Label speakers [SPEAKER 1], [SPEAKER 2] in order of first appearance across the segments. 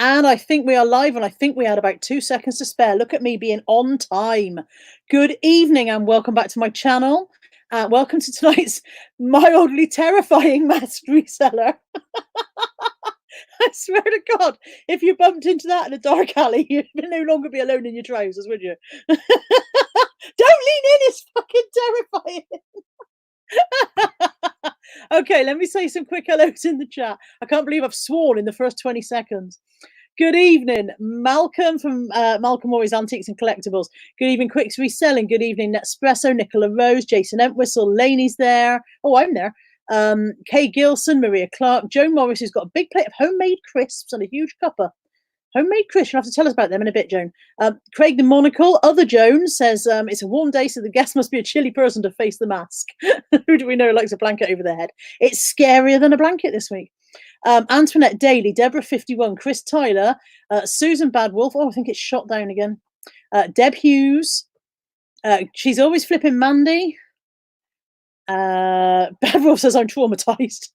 [SPEAKER 1] And I think we are live, and I think we had about 2 seconds to spare. Look at me being on time. Good evening, and welcome back to my channel. Welcome to tonight's mildly terrifying masked reseller. I swear to God, if you bumped into that in a dark alley, you'd no longer be alone in your trousers, would you? Don't lean in, it's fucking terrifying. Okay, let me say some quick hellos in the chat. I can't believe I've sworn in the first 20 seconds. Good evening, Malcolm from Malcolm Morris Antiques and Collectibles. Good evening, Quicks Reselling. Good evening, Nespresso, Nicola Rose, Jason Entwistle, Laney's there. Oh, I'm there. Kay Gilson, Maria Clark, Joan Morris, who's got a big plate of homemade crisps and a huge cuppa. Homemade crisps, you'll have to tell us about them in a bit, Joan. Craig the Monocle, other Joan, says it's a warm day, so the guest must be a chilly person to face the mask. Who do we know likes a blanket over their head? It's scarier than a blanket this week. Antoinette Daly, Deborah 51, Chris Tyler, Susan Badwolf. Oh, I think it's shot down again. Deb Hughes. She's always flipping Mandy. Badwolf says I'm traumatized.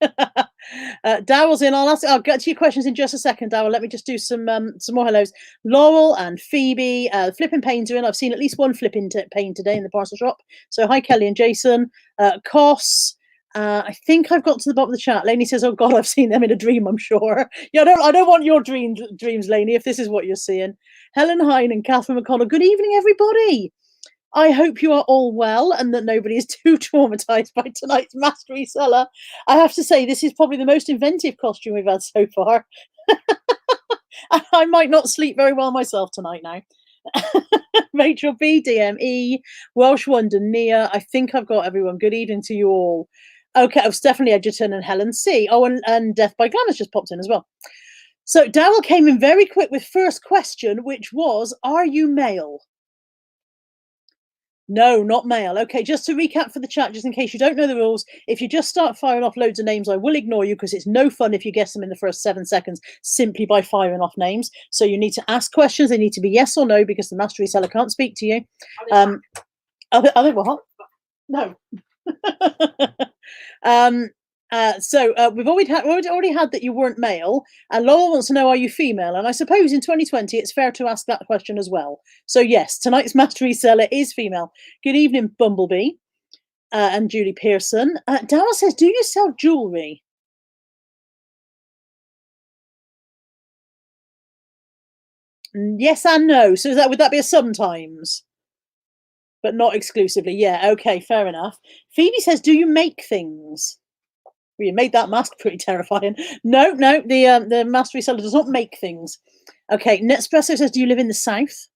[SPEAKER 1] Daryl's in. I'll get to your questions in just a second, Daryl. Let me just do some more hellos. Laurel and Phoebe. Flipping Pains are in. I've seen at least one flipping pain today in the parcel shop. So hi, Kelly and Jason. Koss. I think I've got to the bottom of the chat. Lainey says, "Oh God, I've seen them in a dream. I'm sure." Yeah, I don't want your dreams, Lainey. If this is what you're seeing, Helen Hine and Catherine McConnell. Good evening, everybody. I hope you are all well and that nobody is too traumatized by tonight's masked reseller. I have to say, this is probably the most inventive costume we've had so far. I might not sleep very well myself tonight now. Rachel B, DME, Welsh Wonder, Nia. I think I've got everyone. Good evening to you all. Okay, oh, Stephanie Edgerton and Helen C. Oh, and Death by Glamour's just popped in as well. So Daryl came in very quick with first question, which was, are you male? No, not male. Okay, just to recap for the chat, just in case you don't know the rules, if you just start firing off loads of names, I will ignore you because it's no fun if you guess them in the first 7 seconds simply by firing off names. So you need to ask questions. They need to be yes or no because the master reseller can't speak to you. Are they what? No. We've already had that you weren't male, and Laura wants to know, are you female? And I suppose in 2020 it's fair to ask that question as well. So yes, tonight's master reseller is female. Good evening, Bumblebee, and Julie Pearson. Darryl says, do you sell jewelry? Yes and no. So would that be a sometimes? But not exclusively. Yeah, okay, fair enough. Phoebe says, do you make things? Well, you made that mask pretty terrifying. No, the master reseller does not make things. Okay, Nespresso says, do you live in the south?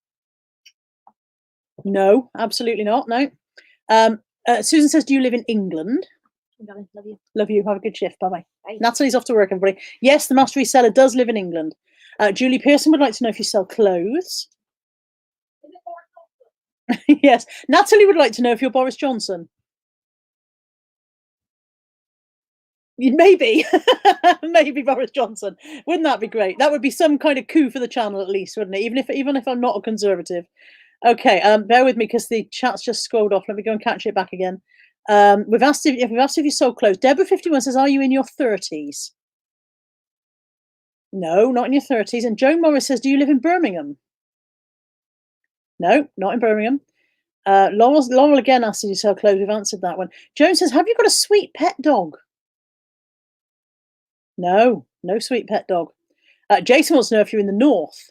[SPEAKER 1] No, absolutely not. No. Susan says, do you live in England? Love you. Love you. Have a good shift. Bye-bye. Bye. Natalie's off to work, everybody. Yes, the master reseller does live in England. Julie Pearson would like to know if you sell clothes. Yes. Natalie would like to know if you're Boris Johnson. Maybe. Maybe Boris Johnson. Wouldn't that be great? That would be some kind of coup for the channel at least, wouldn't it? Even if I'm not a conservative. Okay, bear with me because the chat's just scrolled off. Let me go and catch it back again. We've asked if you sold clothes. Deborah 51 says, are you in your 30s? No, not in your 30s. And Joan Morris says, do you live in Birmingham? No, not in Birmingham. Laurel again asked if you sell clothes. We've answered that one. Joan says, have you got a sweet pet dog? No, no sweet pet dog. Jason wants to know if you're in the north.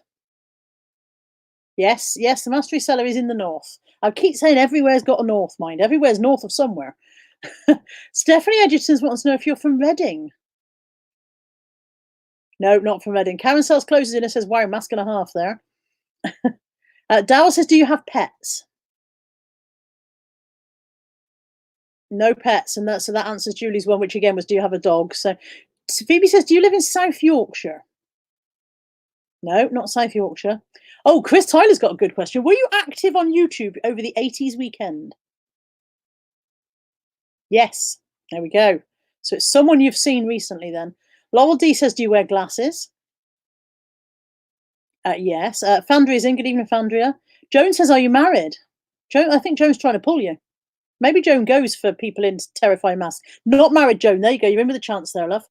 [SPEAKER 1] Yes, the master reseller is in the north. I keep saying everywhere's got a north, mind. Everywhere's north of somewhere. Stephanie Edgerton wants to know if you're from Reading. No, not from Reading. Karen sells closes in and says, wow, mask and a half there. Dow says, do you have pets? No pets, and so that answers Julie's one, which again was, do you have a dog? So Phoebe says, do you live in South Yorkshire? No, not South Yorkshire. Oh, Chris Tyler's got a good question. Were you active on YouTube over the 80s weekend? Yes, there we go. So it's someone you've seen recently then. Laurel D says, do you wear glasses? Yes. Fandria's in. Good evening, Fandria. Joan says, are you married? Joan, I think Joan's trying to pull you. Maybe Joan goes for people in terrifying masks. Not married, Joan. There you go. You're in with a chance there, love.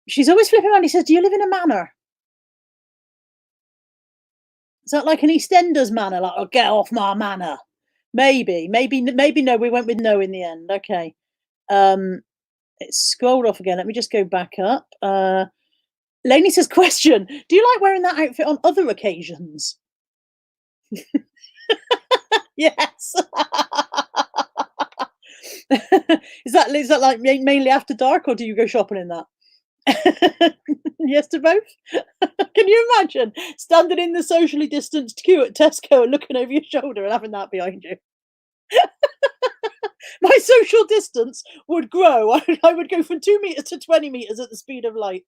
[SPEAKER 1] She's always flipping around. He says, do you live in a manor? that like an EastEnders manor? Like, oh, get off my manor. Maybe no. We went with no in the end. Okay. It's scrolled off again. Let me just go back up. Lainey says, question: do you like wearing that outfit on other occasions? Yes. Is that like mainly after dark, or do you go shopping in that? Yes to both. Can you imagine standing in the socially distanced queue at Tesco and looking over your shoulder and having that behind you? My social distance would grow. I would go from 2 meters to 20 meters at the speed of light.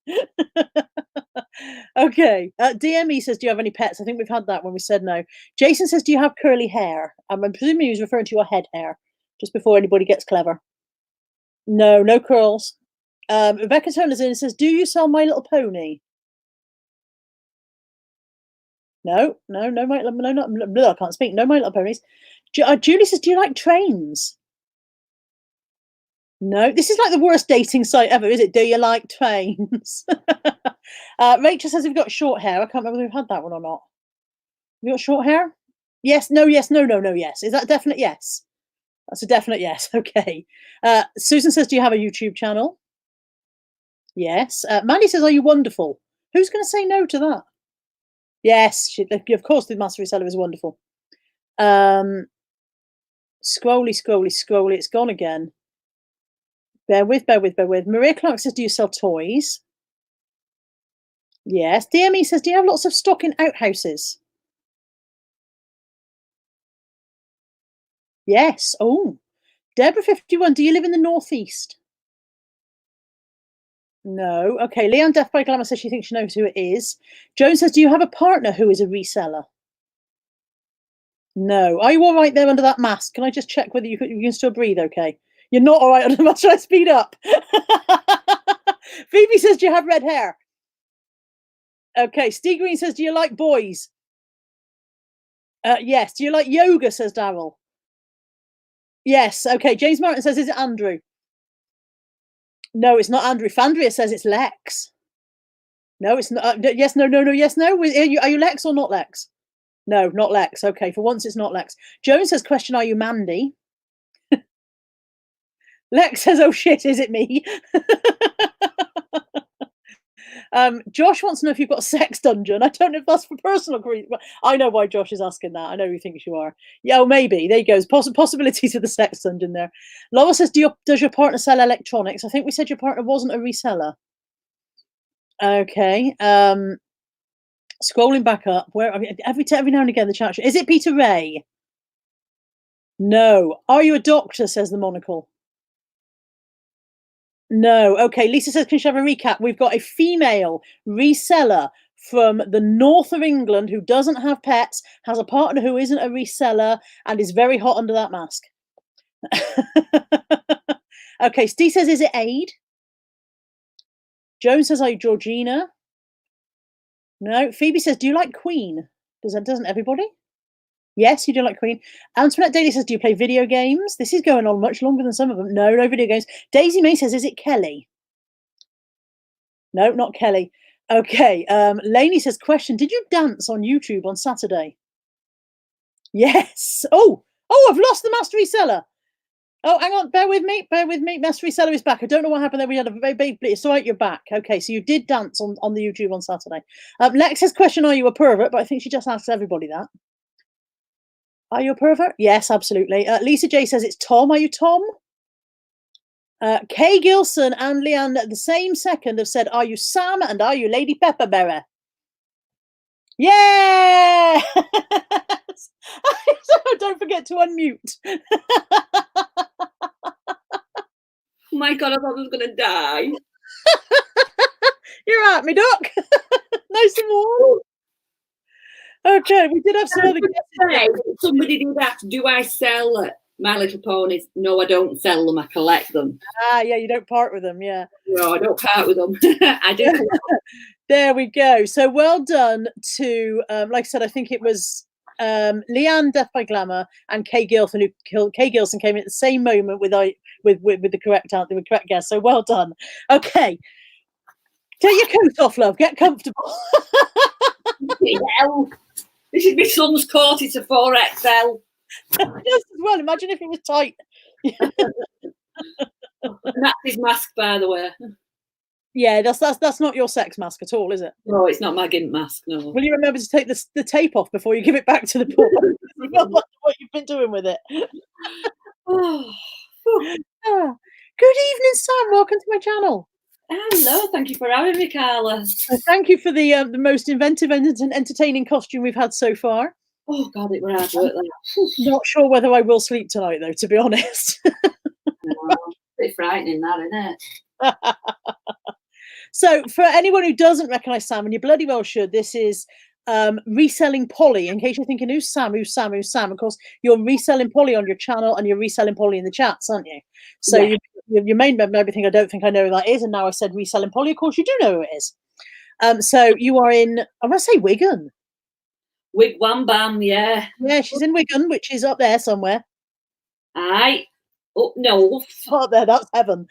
[SPEAKER 1] Okay. DME says, do you have any pets? I think we've had that when we said no. Jason says, do you have curly hair? I'm presuming he was referring to your head hair, just before anybody gets clever. No, no curls. Rebecca Turner's in and says, do you sell My Little Pony? No, no, no, no, not, I can't speak. No My Little Ponies. Julie says, do you like trains? No, this is like the worst dating site ever, is it? Do you like trains? Rachel says we've got short hair. I can't remember whether we've had that one or not. We got short hair? Yes, no, yes, no, no, no, yes. Is that a definite yes? That's a definite yes. Okay. Susan says, do you have a YouTube channel? Yes. Mandy says, are you wonderful? Who's going to say no to that? Yes, of course the Master Reseller is wonderful. Scrolly, scrolly, scrolly. It's gone again. Bear with. Maria Clark says, do you sell toys? Yes. DME says, do you have lots of stock in outhouses? Yes. Oh. Deborah 51, do you live in the northeast? No. Okay. Leanne Death by Glamour says she thinks she knows who it is. Joan says, do you have a partner who is a reseller? No. Are you all right there under that mask? Can I just check whether you can still breathe okay? You're not all right under the mask. Should I speed up? Phoebe says, do you have red hair? Okay. Steve Green says, do you like boys? Yes. Do you like yoga, says Daryl? Yes. Okay. James Martin says, is it Andrew? No, it's not Andrew. Fandria says it's Lex. No, it's not. Yes, no, no, no, yes, no. Are you Lex or not Lex? No, not Lex. Okay, for once it's not Lex. Joan says, question, are you Mandy? Lex says, oh shit, is it me? Josh wants to know if you've got a sex dungeon. I don't know if that's for personal grief. I know why Josh is asking that. I know who thinks you are. Yeah, oh, maybe. There you go. Possibilities of the sex dungeon there. Laura says, does your partner sell electronics? I think we said your partner wasn't a reseller. Okay. Scrolling back up, where every now and again the chat. Is it Peter Ray? No. Are you a doctor? Says the monocle. No. Okay. Lisa says, can she have a recap? We've got a female reseller from the north of England who doesn't have pets, has a partner who isn't a reseller, and is very hot under that mask. Okay. Steve says, is it Aid? Joan says, are you Georgina? No. Phoebe says, do you like Queen? Doesn't everybody? Yes, you do like Queen. Antoinette Daly says, do you play video games? This is going on much longer than some of them. No, no video games. Daisy May says, is it Kelly? No, not Kelly. Okay. Lainey says, question, did you dance on YouTube on Saturday? Yes. Oh, I've lost the Master Reseller. Oh, hang on. Bear with me. Master Reseller is back. I don't know what happened there. We had a very big blitz. So you're back. Okay, so you did dance on the YouTube on Saturday. Lex says, question, are you a pervert? But I think she just asks everybody that. Are you a pervert? Yes, absolutely. Lisa J says it's Tom. Are you Tom? Kay Gilson and Leanne at the same second have said, are you Sam and are you Lady Pepperberry? Yeah! Don't forget to unmute.
[SPEAKER 2] Oh my God, I thought I was going to die.
[SPEAKER 1] You're at me, Doc. Nice and warm. Okay, we did have some other
[SPEAKER 2] guesses. Somebody did ask, do I sell My Little Ponies? No, I don't sell them. I collect them.
[SPEAKER 1] Ah, yeah, you don't part with them, yeah.
[SPEAKER 2] No, I don't part with them. I do.
[SPEAKER 1] There we go. So well done to, like I said, I think it was Leanne Death by Glamour and Kay Gilson Kay Gilson came in at the same moment with the correct answer, with correct guess. So well done. Okay. Take your coat off, love. Get comfortable.
[SPEAKER 2] This is my son's coat. It's a 4XL.
[SPEAKER 1] Yes, as well. Imagine if it was tight.
[SPEAKER 2] And that's his mask, by the way.
[SPEAKER 1] Yeah, that's not your sex mask at all, is it?
[SPEAKER 2] No, it's not my gimp mask. No.
[SPEAKER 1] Will you remember to take the tape off before you give it back to the poor? What you've been doing with it?
[SPEAKER 2] Oh.
[SPEAKER 1] Ah. Good evening, Sam. Welcome to my channel.
[SPEAKER 2] Hello, thank you for having me, Carla.
[SPEAKER 1] Thank you for the most inventive and entertaining costume we've had so far.
[SPEAKER 2] Oh God, it was hard work.
[SPEAKER 1] Not sure whether I will sleep tonight, though, to be honest.
[SPEAKER 2] No, a bit frightening, that, isn't it?
[SPEAKER 1] So, for anyone who doesn't recognise Sam, and you bloody well should, this is reselling Polly. In case you're thinking, who's Sam? Who's Sam? Who's Sam? Of course, you're reselling Polly on your channel, and you're reselling Polly in the chats, aren't you? So
[SPEAKER 2] Yeah.
[SPEAKER 1] you may maybe think I don't think I know who that is, and now I said reselling Polly. Of course, you do know who it is. So you are in, I want to say Wigan.
[SPEAKER 2] Wig Wham Bam, yeah.
[SPEAKER 1] Yeah, she's in Wigan, which is up there somewhere.
[SPEAKER 2] Aye. Up north.
[SPEAKER 1] Up there, that's heaven.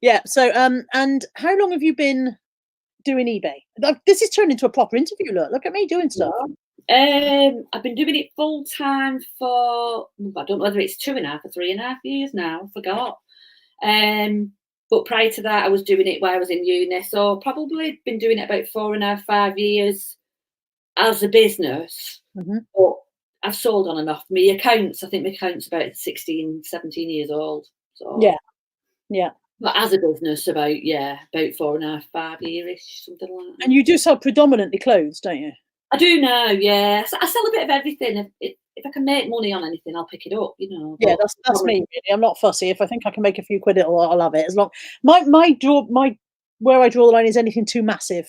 [SPEAKER 1] Yeah. So, and how long have you been doing eBay? This is turned into a proper interview. Look at me doing stuff.
[SPEAKER 2] I've been doing it full time for, I don't know whether it's 2.5 or 3.5 years now. I forgot. But prior to that, I was doing it while I was in uni. So probably been doing it about 4.5, 5 years as a business.
[SPEAKER 1] Mm-hmm.
[SPEAKER 2] But I've sold on and off. My account's about 16, 17 years old. So
[SPEAKER 1] yeah.
[SPEAKER 2] But as a business, about 4.5, 5 years-ish, something like that.
[SPEAKER 1] And you do sell predominantly clothes, don't you?
[SPEAKER 2] I do now, yeah. I sell a bit of everything. If I can make money on anything, I'll pick it up, you know.
[SPEAKER 1] Yeah, that's me. Really. I'm not fussy. If I think I can make a few quid, I'll have it. As long my where I draw the line is anything too massive.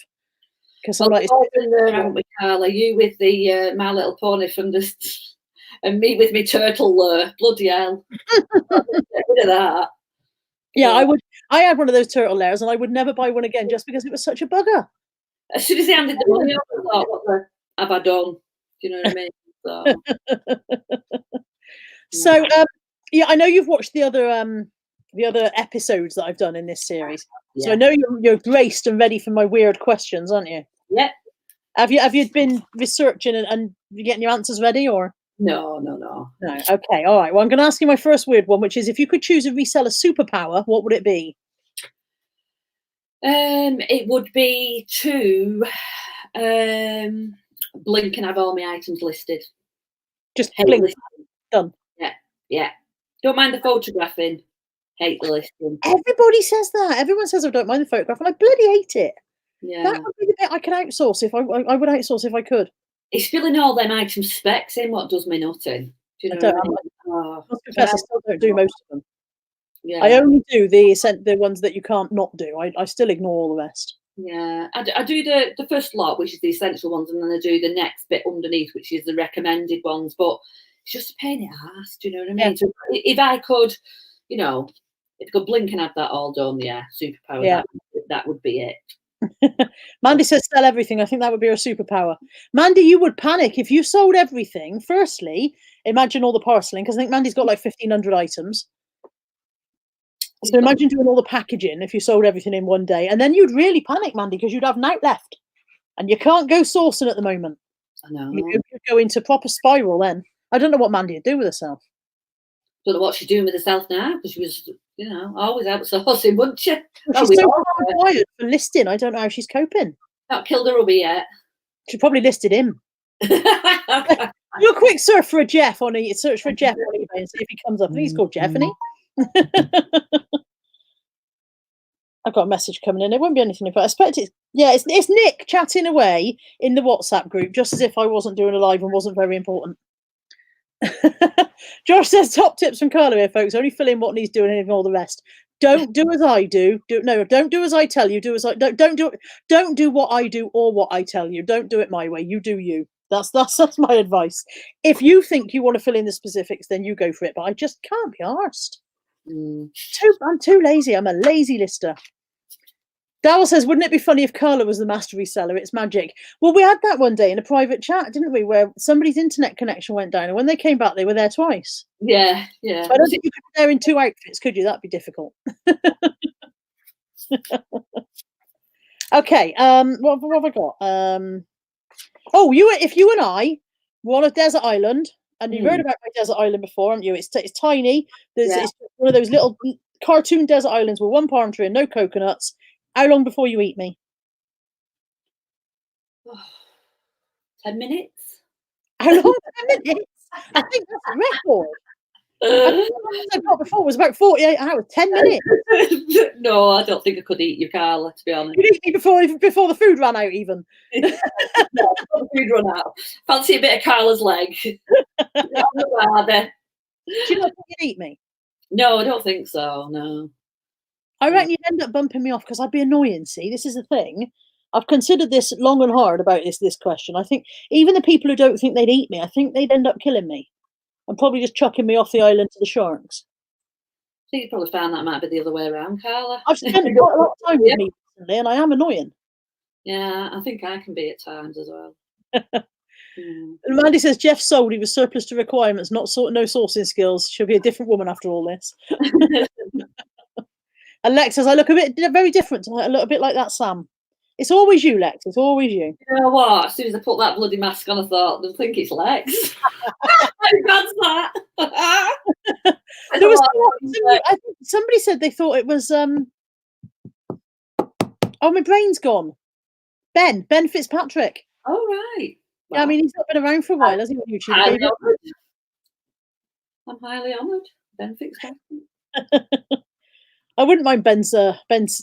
[SPEAKER 1] Because I'm like,
[SPEAKER 2] aren't we, Carla? You with the My Little Pony from the, and me with my turtle lure. Bloody hell! Get rid of that.
[SPEAKER 1] Yeah, I would. I had one of those turtle layers, and I would never buy one again just because it was such a bugger.
[SPEAKER 2] As soon as they handed the money over, I thought, what the have I done? Do you know what I mean?
[SPEAKER 1] So, yeah, I know you've watched the other episodes that I've done in this series. Yeah. So I know you're braced and ready for my weird questions, aren't you?
[SPEAKER 2] Yeah.
[SPEAKER 1] Have you been researching and getting your answers ready, or?
[SPEAKER 2] No.
[SPEAKER 1] Okay, all right. Well, I'm going to ask you my first weird one, which is, if you could choose a reseller superpower, what would it be?
[SPEAKER 2] It would be to blink and have all my items listed.
[SPEAKER 1] Just blink. Listing. Done.
[SPEAKER 2] Yeah. Don't mind the photographing. Hate the listing.
[SPEAKER 1] Everybody says that. Everyone says I don't mind the photograph, and I bloody hate it.
[SPEAKER 2] Yeah.
[SPEAKER 1] That would be the bit I could outsource if I would outsource if I could.
[SPEAKER 2] It's filling all them item specs in what does me nothing. Do you know what I mean?
[SPEAKER 1] I must confess, I still don't do most of them.
[SPEAKER 2] Yeah.
[SPEAKER 1] I only do the ones that you can't not do. I still ignore all the rest.
[SPEAKER 2] Yeah, I do the first lot, which is the essential ones, and then I do the next bit underneath, which is the recommended ones. But it's just a pain in the ass. Do you know what I mean? Yeah. So if I could, you know, if I could blink and have that all done, superpower. Yeah. That would be it.
[SPEAKER 1] Mandy says sell everything. I think that would be her superpower. Mandy, you would panic if you sold everything. Firstly, imagine all the parceling, because I think Mandy's got like 1,500 items. So imagine doing all the packaging if you sold everything in one day, and then you'd really panic, Mandy, because you'd have night left, and you can't go sourcing at the moment.
[SPEAKER 2] I know.
[SPEAKER 1] You could go into proper spiral then. I don't know what Mandy would do with herself.
[SPEAKER 2] Don't know what she's doing with herself now, because she was, you know, always outsourcing, wasn't she?
[SPEAKER 1] Well, she's so hardwired for listing. I don't know how she's coping.
[SPEAKER 2] Not killed her hubby yet.
[SPEAKER 1] She probably listed him. Do a quick search for a Jeff on search for Jeff on eBay and see if he comes up. I think he's called Jeff, isn't he? I've got a message coming in. It won't be anything. But I expect it's it's Nick chatting away in the WhatsApp group, just as if I wasn't doing a live and wasn't very important. Josh says top tips from Carla here, folks. Only fill in what needs doing and ignore the rest. Don't do as I do. Don't do as I tell you. Do as I don't do what I do or what I tell you. Don't do it my way. You do you. That's my advice. If you think you want to fill in the specifics, then you go for it. But I just can't be arsed. I'm too lazy. I'm a lazy lister. Darryl says, wouldn't it be funny if Carla was the master reseller? It's magic. Well, we had that one day in a private chat, didn't we, where somebody's internet connection went down, and when they came back, they were there twice.
[SPEAKER 2] Yeah.
[SPEAKER 1] So I don't think you could be there in 2 outfits, could you? That'd be difficult. Okay. What have I got? Oh, if you and I were on a desert island, and you've heard about my desert island before, haven't you? It's tiny. It's one of those little cartoon desert islands with one palm tree and no coconuts. How long before you eat me?
[SPEAKER 2] 10 minutes.
[SPEAKER 1] How long? 10 minutes? I think that's a record. I think the longest I got before was about 48 hours. 10 minutes.
[SPEAKER 2] No, I don't think I could eat you, Carla, to be honest.
[SPEAKER 1] You'd eat me before the food ran out, even.
[SPEAKER 2] No, before the food run out. Fancy a bit of Carla's leg.
[SPEAKER 1] Do you not think you'd eat me?
[SPEAKER 2] No, I don't think so. No.
[SPEAKER 1] I reckon you'd end up bumping me off because I'd be annoying. See, this is the thing. I've considered this long and hard about this question. I think even the people who don't think they'd eat me, I think they'd end up killing me and probably just chucking me off the island to the sharks.
[SPEAKER 2] I think you probably found that might be the other way around, Carla.
[SPEAKER 1] I've spent quite a lot of time with me recently, and I am annoying.
[SPEAKER 2] Yeah, I think I can be at times as well.
[SPEAKER 1] Mandy says Jeff sold he was surplus to requirements, no sourcing skills. She'll be a different woman after all this. And Lex says I look very different. I look a bit like that Sam. It's always you, Lex. It's always you.
[SPEAKER 2] You know what? As soon as I put that bloody mask on, I thought they'll think it's Lex. How bad's that?
[SPEAKER 1] There was somebody said they thought it was oh, my brain's gone. Ben Fitzpatrick.
[SPEAKER 2] Oh right.
[SPEAKER 1] Well, yeah, I mean he's not been around for a while, has he, on YouTube?
[SPEAKER 2] I'm highly honoured. Ben Fitzpatrick.
[SPEAKER 1] I wouldn't mind Ben's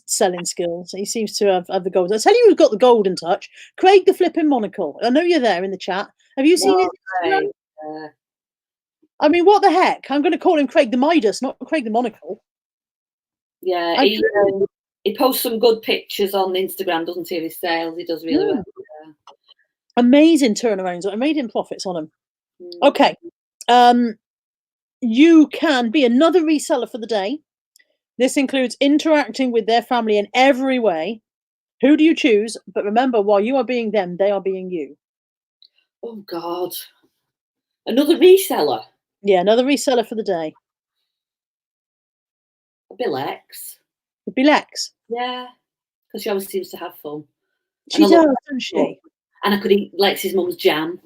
[SPEAKER 1] selling skills. He seems to have the gold. I'll tell you who's got the golden touch. Craig the flipping monocle. I know you're there in the chat. Have you seen his I mean, what the heck? I'm going to call him Craig the Midas, not Craig the monocle.
[SPEAKER 2] Yeah, he posts some good pictures on Instagram, doesn't he, of his sales? He does really well. Yeah.
[SPEAKER 1] Amazing turnarounds. Amazing profits on him. Okay. You can be another reseller for the day. This includes interacting with their family in every way. Who do you choose? But remember, while you are being them, they are being you.
[SPEAKER 2] Oh, God. Another reseller?
[SPEAKER 1] Yeah, another reseller for the day.
[SPEAKER 2] It'd be Lex.
[SPEAKER 1] It'd be Lex?
[SPEAKER 2] Yeah, because she always seems to have fun.
[SPEAKER 1] She does, doesn't she?
[SPEAKER 2] And I could eat Lex's mum's jam.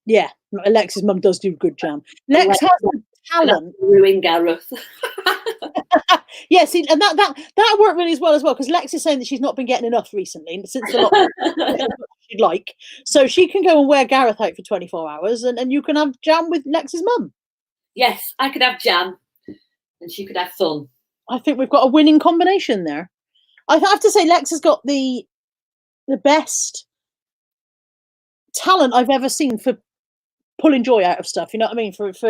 [SPEAKER 1] Yeah, Lex's mum does do good jam. Lex has the talent.
[SPEAKER 2] Ruin Gareth.
[SPEAKER 1] Yeah, see, and that worked really as well, because Lex is saying that she's not been getting enough recently since the lockdown she'd like. So she can go and wear Gareth out for 24 hours and you can have jam with Lex's mum. Yes,
[SPEAKER 2] I could have jam and she could have fun.
[SPEAKER 1] I think we've got a winning combination there. I have to say Lex has got the best talent I've ever seen for pulling joy out of stuff. You know what I mean? For just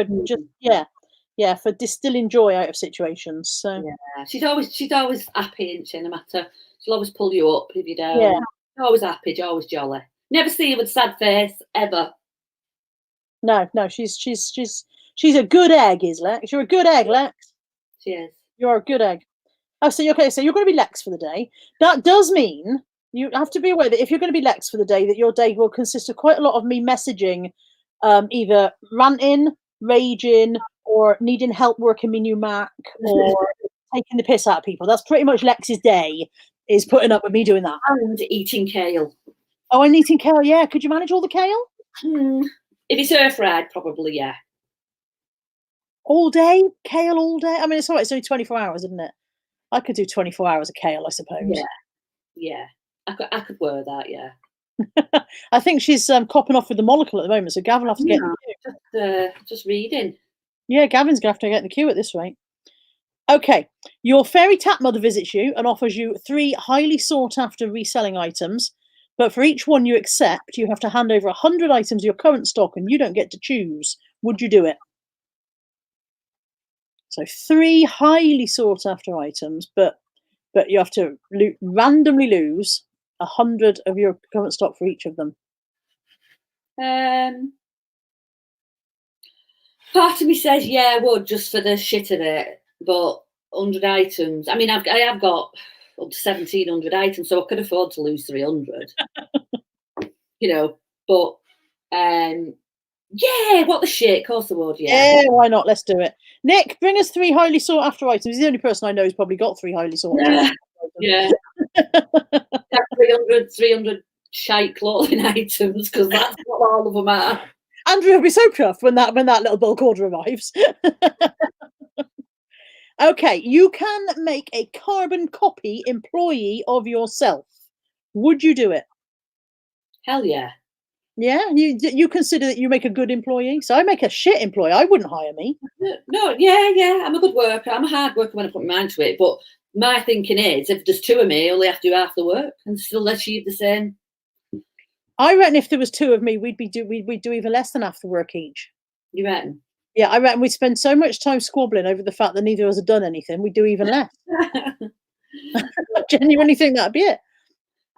[SPEAKER 1] for distilling joy out of situations. So
[SPEAKER 2] yeah, she's always happy, isn't she? No matter, she'll always pull you up if you don't.
[SPEAKER 1] Yeah,
[SPEAKER 2] she's always happy, she's always jolly. Never see her with a sad face ever.
[SPEAKER 1] No, she's a good egg, is Lex. You're a good egg, Lex.
[SPEAKER 2] She is.
[SPEAKER 1] You're a good egg. Oh, so you're going to be Lex for the day. That does mean you have to be aware that if you're going to be Lex for the day, that your day will consist of quite a lot of me messaging, either ranting, raging, or needing help working my new Mac, or taking the piss out of people. That's pretty much Lex's day, is putting up with me doing that.
[SPEAKER 2] And eating kale.
[SPEAKER 1] Oh, and eating kale, yeah. Could you manage all the kale?
[SPEAKER 2] If it's air fried, probably, yeah.
[SPEAKER 1] All day? Kale all day? I mean, it's all right. It's only 24 hours, isn't it? I could do 24 hours of kale, I suppose.
[SPEAKER 2] Yeah. I could wear that, yeah.
[SPEAKER 1] I think she's copping off with the monocle at the moment, so Gavin will have to get in
[SPEAKER 2] the queue. Just reading.
[SPEAKER 1] Yeah, Gavin's going to have to get in the queue at this rate. Okay, your fairy tap mother visits you and offers you 3 highly sought-after reselling items, but for each one you accept, you have to hand over 100 items of your current stock and you don't get to choose. Would you do it? So 3 highly sought-after items, but you have to randomly lose 100 of your current stock for each of them.
[SPEAKER 2] Part of me says, yeah, I would, just for the shit of it. But 100 items. I mean, I have got up to 1,700 items, so I could afford to lose 300. But yeah, what the shit? Of course I would, yeah.
[SPEAKER 1] Yeah, why not? Let's do it. Nick, bring us 3 highly sought after items. He's the only person I know who's probably got 3 highly sought after items.
[SPEAKER 2] Yeah. 300 shite clothing items, because that's what all of them are.
[SPEAKER 1] Andrew will be so chuffed when that little bulk order arrives. Okay, you can make a carbon copy employee of yourself. Would you do it?
[SPEAKER 2] Hell yeah.
[SPEAKER 1] Yeah, you consider that you make a good employee. So I make a shit employee. I wouldn't hire me.
[SPEAKER 2] No, yeah. I'm a good worker. I'm a hard worker when I put my mind to it. But my thinking is, if there's two of me, I only have to do half the work and still achieve the same.
[SPEAKER 1] I reckon if there was two of me, we'd do even less than half the work each.
[SPEAKER 2] You reckon?
[SPEAKER 1] Yeah, I reckon we'd spend so much time squabbling over the fact that neither of us had done anything. We'd do even less. I genuinely think that'd be it.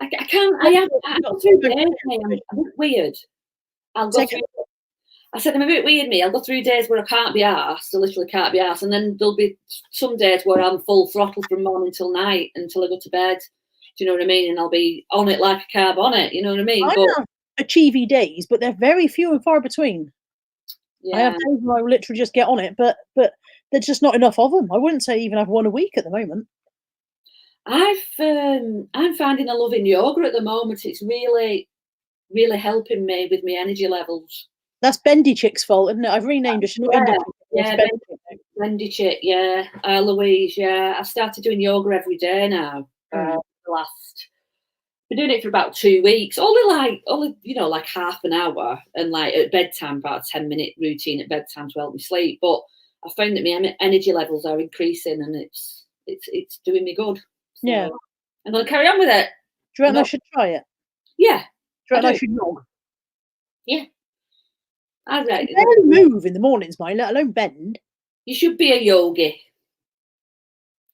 [SPEAKER 2] I can't. I go through days, mate. I'm a bit weird. I'll go through. I said I'm a bit weird, me. I'll go through days where I can't be arsed. I literally can't be arsed, and then there'll be some days where I'm full throttle from morning till night until I go to bed. Do you know what I mean? And I'll be on it like a carb on it. You know what I mean?
[SPEAKER 1] I have achievey days, but they're very few and far between.
[SPEAKER 2] Yeah.
[SPEAKER 1] I have days where I will literally just get on it, but there's just not enough of them. I wouldn't say even have one a week at the moment.
[SPEAKER 2] I'm finding a love in yoga at the moment. It's really, really helping me with my energy levels.
[SPEAKER 1] That's Bendy Chick's fault, isn't it? I've renamed her. She's not Bendy Chick.
[SPEAKER 2] Yeah, Bendy Chick. Yeah, Louise. Yeah, I've started doing yoga every day now. Been doing it for about 2 weeks. Only like half an hour, and like at bedtime, about a 10-minute routine at bedtime to help me sleep. But I found that my energy levels are increasing, and it's doing me good. So
[SPEAKER 1] yeah,
[SPEAKER 2] I'm going to carry on with it.
[SPEAKER 1] Do you reckon I should try it?
[SPEAKER 2] Yeah.
[SPEAKER 1] Do you reckon I should jog?
[SPEAKER 2] Yeah. I
[SPEAKER 1] barely move in the mornings, mine, let alone bend.
[SPEAKER 2] You should be a yogi.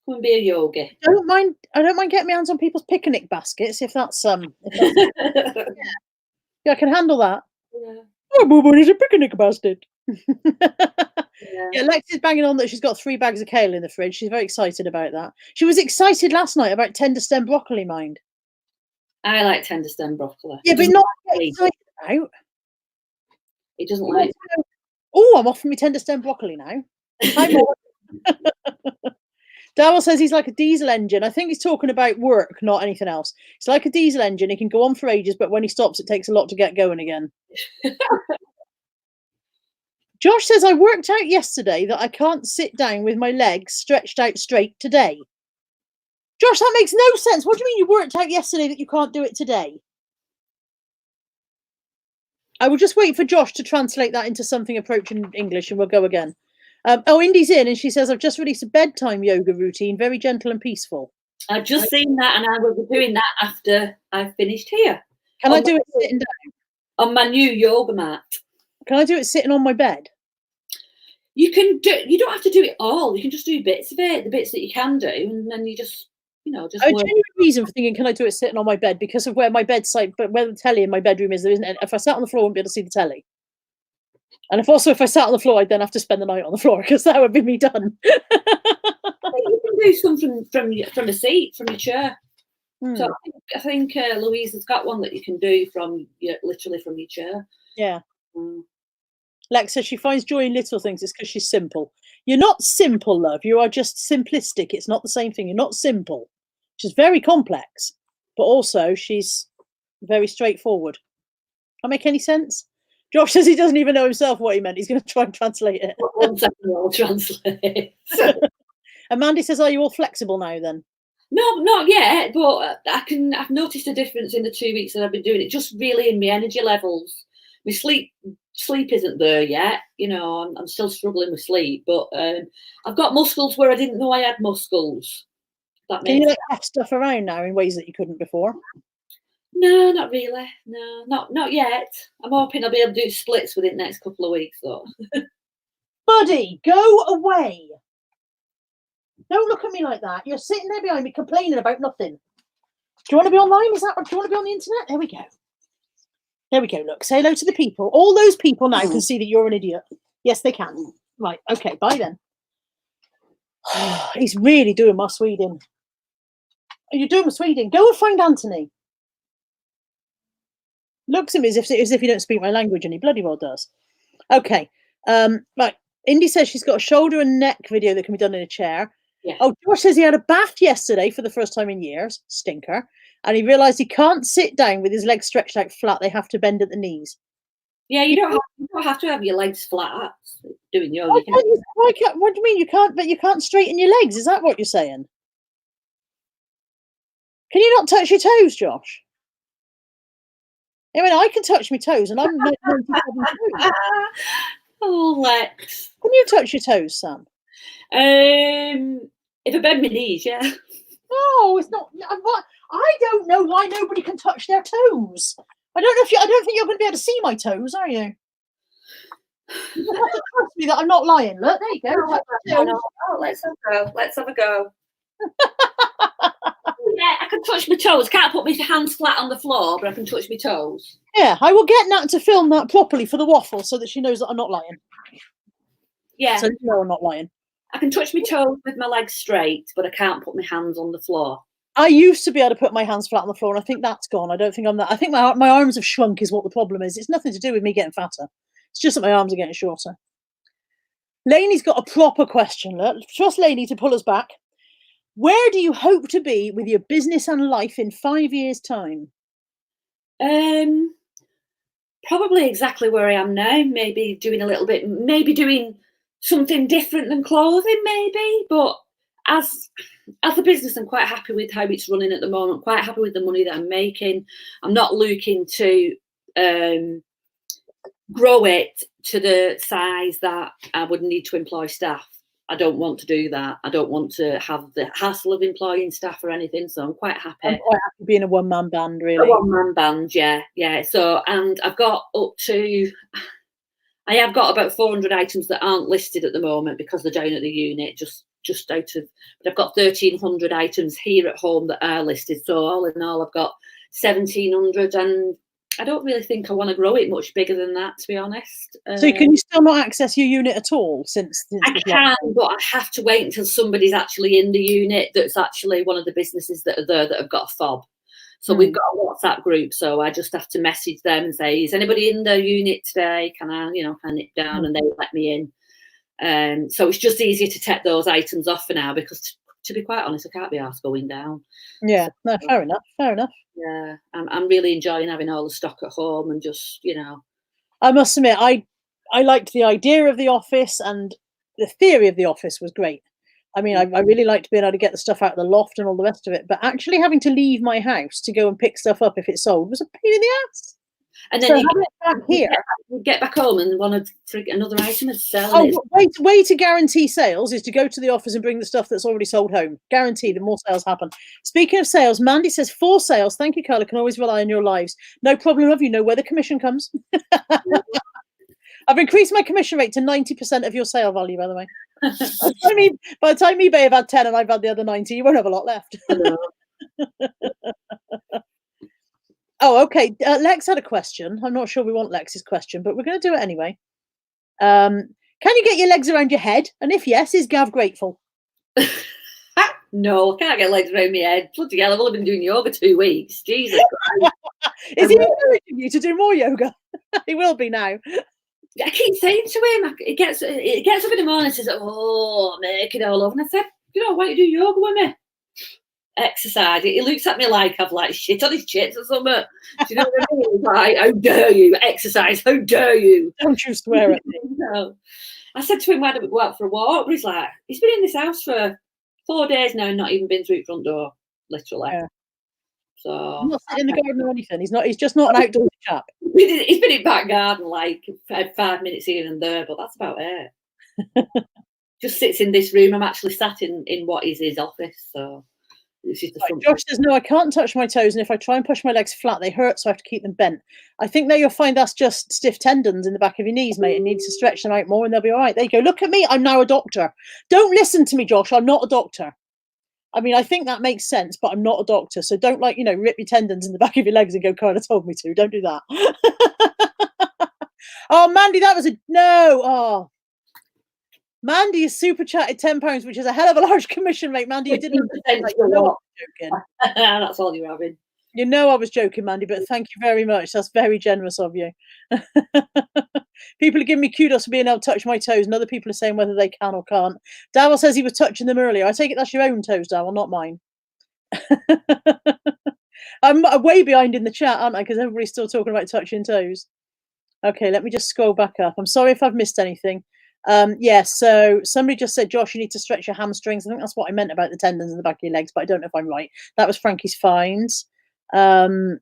[SPEAKER 2] Come and be a yogi.
[SPEAKER 1] I don't mind getting my hands on people's picnic baskets if that's yeah, I can handle that.
[SPEAKER 2] Yeah.
[SPEAKER 1] Oh, Boo is a picnic basket. Yeah, Lex is banging on that she's got 3 bags of kale in the fridge. She's very excited about that. She was excited last night about tender stem broccoli, mind.
[SPEAKER 2] I like tender stem broccoli.
[SPEAKER 1] Yeah, but not excited about.
[SPEAKER 2] It doesn't like.
[SPEAKER 1] Oh, I'm off for my tender stem broccoli now. Darryl says he's like a diesel engine. I think he's talking about work, not anything else. It's like a diesel engine. He can go on for ages, but when he stops, it takes a lot to get going again. Josh says, I worked out yesterday that I can't sit down with my legs stretched out straight today. Josh, that makes no sense. What do you mean you worked out yesterday that you can't do it today? I will just wait for Josh to translate that into something approaching English and we'll go again. Indy's in and she says, I've just released a bedtime yoga routine, very gentle and peaceful.
[SPEAKER 2] I've just seen that and I will be doing that after I've finished here.
[SPEAKER 1] Can I do it sitting down?
[SPEAKER 2] On my new yoga mat. Can
[SPEAKER 1] I do it sitting on my bed?
[SPEAKER 2] You don't have to do it all. You can just do bits of it, the bits that you can do, and then you just just.
[SPEAKER 1] A genuine reason for thinking, can I do it sitting on my bed? Because of where my bedside, but where the telly in my bedroom is, there isn't. If I sat on the floor, I wouldn't be able to see the telly. And if I sat on the floor, I'd then have to spend the night on the floor because that would be me done.
[SPEAKER 2] You can do some from a seat, from your chair. So I think Louise has got one that you can do literally from your chair.
[SPEAKER 1] Yeah. Lex says she finds joy in little things. It's because she's simple. You're not simple, love. You are just simplistic. It's not the same thing. You're not simple. She's very complex, but also she's very straightforward. That make any sense? Josh says he doesn't even know himself what he meant. He's going to try and translate it.
[SPEAKER 2] 1 second, I'll translate.
[SPEAKER 1] And Mandy says, are you all flexible now then?
[SPEAKER 2] No, not yet, but I've noticed a difference in the 2 weeks that I've been doing it, just really in my energy levels. My sleep isn't there yet. I'm still struggling with sleep, but I've got muscles where I didn't know I had muscles.
[SPEAKER 1] Can you have stuff around now in ways that you couldn't before?
[SPEAKER 2] No, not really. No, not yet. I'm hoping I'll be able to do splits within the next couple of weeks, though.
[SPEAKER 1] Buddy, go away. Don't look at me like that. You're sitting there behind me complaining about nothing. Do you want to be online? Do you want to be on the internet? There we go. There we go. Look, say hello to the people. All those people now can see that you're an idiot. Yes, they can. Right. Okay. Bye then. He's really doing my Sweden. Are you doing my Sweden? Go and find Anthony. Looks at me as if you don't speak my language, and he bloody well does. Okay. Right. Indy says she's got a shoulder and neck video that can be done in a chair.
[SPEAKER 2] Yeah.
[SPEAKER 1] Oh, Josh says he had a bath yesterday for the first time in years. Stinker. and he realised he can't sit down with his legs stretched out flat. They have to bend at the knees.
[SPEAKER 2] Yeah, you don't have to have your legs flat doing yoga.
[SPEAKER 1] Why can't you, what do you mean you can't? But you can't straighten your legs. Is that what you're saying? Can you not touch your toes, Josh? I mean, I can touch my toes, and I'm 97 toes.
[SPEAKER 2] Oh, Lex.
[SPEAKER 1] Can you touch your toes, Sam?
[SPEAKER 2] If I bend my knees, yeah.
[SPEAKER 1] No, it's not. What? I don't know why nobody can touch their toes. I don't know if you. I don't think you're going to be able to see my toes, are you? You just have to trust me that I'm not lying. Look, there you go.
[SPEAKER 2] Oh, let's have a go. Let's have a go. Yeah, I can touch my toes. Can't put my hands flat on the floor, but I can touch my toes.
[SPEAKER 1] Yeah, I will get Nat to film that properly for the waffle so that she knows that I'm not lying.
[SPEAKER 2] Yeah.
[SPEAKER 1] So you know I'm not lying.
[SPEAKER 2] I can touch my toes with my legs straight, but I can't put my hands on the floor.
[SPEAKER 1] I used to be able to put my hands flat on the floor, and I think that's gone. I don't think I'm that. I think my arms have shrunk is what the problem is. It's nothing to do with me getting fatter. It's just that my arms are getting shorter. Lainey's got a proper question. Look, trust Lainey to pull us back. Where do you hope to be with your business and life in 5 years' time?
[SPEAKER 2] Probably exactly where I am now. Maybe doing a little bit, maybe doing something different than clothing, maybe. But as a business, I'm quite happy with how it's running at the moment. Quite happy with the money that I'm making. I'm not looking to grow it to the size that I would need to employ staff. I don't want to do that. I don't want to have the hassle of employing staff or anything. So I'm quite happy.
[SPEAKER 1] I'm quite happy being a one-man band, really.
[SPEAKER 2] A one-man band, yeah. So, and I've got I have got about 400 items that aren't listed at the moment because they're down at the unit, just out of, but I've got 1,300 items here at home that are listed. So all in all, I've got 1,700, and I don't really think I want to grow it much bigger than that, to be honest.
[SPEAKER 1] So can you still not access your unit at all since
[SPEAKER 2] I can, but I have to wait until somebody's actually in the unit that's actually one of the businesses that are there that have got a fob. So we've got a WhatsApp group, so I just have to message them and say, is anybody in the unit today? Can I nip down? And they let me in. So it's just easier to take those items off for now because, to be quite honest, I can't be asked going down.
[SPEAKER 1] Yeah, no, fair enough.
[SPEAKER 2] Yeah, I'm really enjoying having all the stock at home and just,
[SPEAKER 1] I must admit, I liked the idea of the office, and the theory of the office was great. I mean, I really liked being able to get the stuff out of the loft and all the rest of it, but actually having to leave my house to go and pick stuff up if it's sold was a pain in the ass.
[SPEAKER 2] And then you get back home and want to another item and sell it.
[SPEAKER 1] Way to guarantee sales is to go to the office and bring the stuff that's already sold home. Guarantee the more sales happen. Speaking of sales, Mandy says 4 sales. Thank you, Carla. Can always rely on your lives. No problem of you know where the commission comes. I've increased my commission rate to 90% of your sale value, by the way. By the time eBay have had 10 and I've had the other 90, you won't have a lot left. Oh, okay. Lex had a question. I'm not sure we want Lex's question, but we're going to do it anyway. Can you get your legs around your head? And if yes, is Gav grateful?
[SPEAKER 2] No, I can't get legs around my head. Bloody hell, I've only been doing yoga 2 weeks. Jesus Christ.
[SPEAKER 1] Is he encouraging you to do more yoga? He will be now.
[SPEAKER 2] I keep saying to him, it gets up in the morning and says, oh, I'm making it all over. And I said, why don't you do yoga with me? Exercise. He looks at me like I've shit on his chits or something. Do you know what I mean? Like, how dare you? Exercise, how dare you?
[SPEAKER 1] Don't you swear at me.
[SPEAKER 2] No. I said to him, why don't we go out for a walk? But he's like, he's been in this house for 4 days now and not even been through the front door, literally. Yeah. So
[SPEAKER 1] he's not sitting in the garden or anything. He's just not an outdoor chap.
[SPEAKER 2] He's been in back garden 5 minutes here and there, but that's about it. Just sits in this room. I'm actually sat in what is his office, so
[SPEAKER 1] Josh says, no, I can't touch my toes, and if I try and push my legs flat, they hurt, so I have to keep them bent. I think that you'll find that's just stiff tendons in the back of your knees, mate. It needs to stretch them out more and they'll be all right. There you go. Look at me. I'm now a doctor. Don't listen to me, Josh. I'm not a doctor. I mean, I think that makes sense, but I'm not a doctor. So don't rip your tendons in the back of your legs and go, Carla told me to. Don't do that. Oh, Mandy, that was no. Oh. Mandy is super chatted £10, which is a hell of a large commission, mate. Mandy, you didn't understand. I was joking.
[SPEAKER 2] That's all you're having.
[SPEAKER 1] I was joking, Mandy, but thank you very much. That's very generous of you. People are giving me kudos for being able to touch my toes, and other people are saying whether they can or can't. Darryl says he was touching them earlier. I take it that's your own toes, Darryl, not mine. I'm way behind in the chat, aren't I? Because everybody's still talking about touching toes. Okay, let me just scroll back up. I'm sorry if I've missed anything. Yeah, so somebody just said, Josh, you need to stretch your hamstrings. I think that's what I meant about the tendons in the back of your legs, but I don't know if I'm right. That was Frankie's finds. Welsh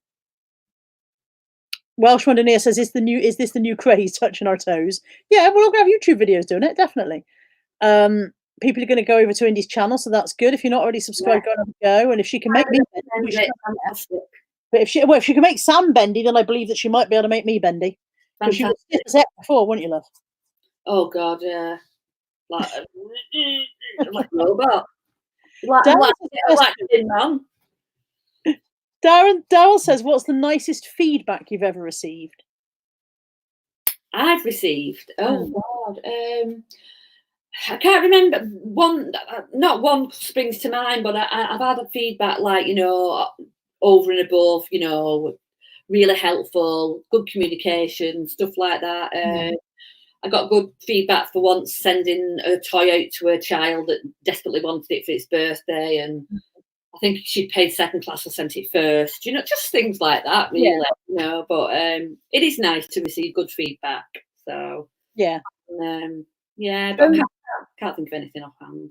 [SPEAKER 1] Wonderneer says, is this the new craze, touching our toes? Yeah, we're all gonna have YouTube videos doing it, definitely. People are going to go over to Indy's channel, so that's good. If you're not already subscribed, go and have a go. And if she can make me bendy, but if she can make Sam bendy, then I believe that she might be able to make me bendy. Because you were stiff before, weren't you, love?
[SPEAKER 2] Oh God, yeah. Like a robot. Like Thin Man.
[SPEAKER 1] Daryl says, what's the nicest feedback you've ever received?
[SPEAKER 2] I've received. Oh God. I can't remember one. Not one springs to mind, but I've had a feedback like, over and above, really helpful, good communication, stuff like that. I got good feedback for once sending a toy out to a child that desperately wanted it for its birthday, and I think she'd paid second class or sent it first. Just things like that, really. Yeah. But it is nice to receive good feedback. So
[SPEAKER 1] yeah,
[SPEAKER 2] but I can't think of anything offhand.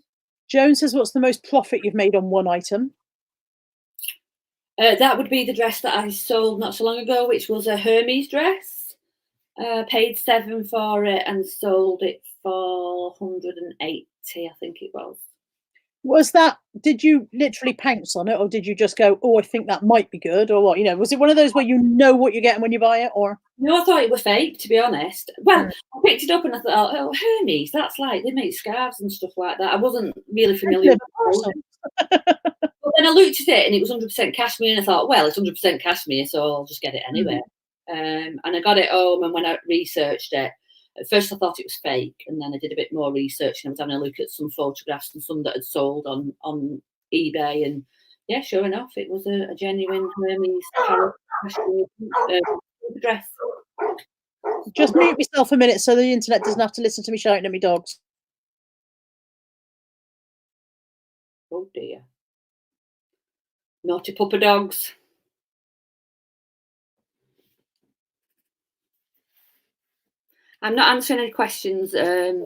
[SPEAKER 1] Joan says, what's the most profit you've made on one item?
[SPEAKER 2] That would be the dress that I sold not so long ago, which was a Hermes dress. Paid $7 for it and sold it for $180, I think it was.
[SPEAKER 1] Did you literally pounce on it, or did you just go, oh, I think that might be good, or what? Was it one of those where you know what you're getting when you buy it, or?
[SPEAKER 2] No, I thought it was fake, to be honest. Well, I picked it up and I thought, oh, Hermes, that's like, they make scarves and stuff like that. I wasn't really familiar with it. But then I looked at it and it was 100% cashmere, and I thought, well, it's 100% cashmere, so I'll just get it anyway. And I got it home, and when I researched it, at first I thought it was fake, and then I did a bit more research and I was having a look at some photographs and some that had sold on eBay, and yeah, sure enough, it was a genuine Hermes dress.
[SPEAKER 1] Just mute myself a minute so the internet doesn't have to listen to me shouting at me dogs.
[SPEAKER 2] Oh dear. Naughty pupper dogs. I'm not answering any questions. I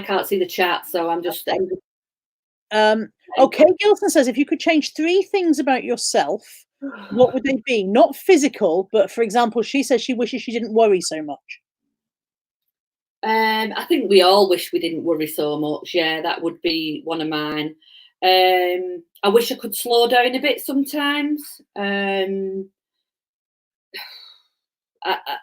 [SPEAKER 2] can't see the chat, so I'm just.
[SPEAKER 1] Okay, Gilson says, if you could change 3 things about yourself, what would they be? Not physical, but for example, she says she wishes she didn't worry so much.
[SPEAKER 2] I think we all wish we didn't worry so much. Yeah, that would be one of mine. I wish I could slow down a bit sometimes.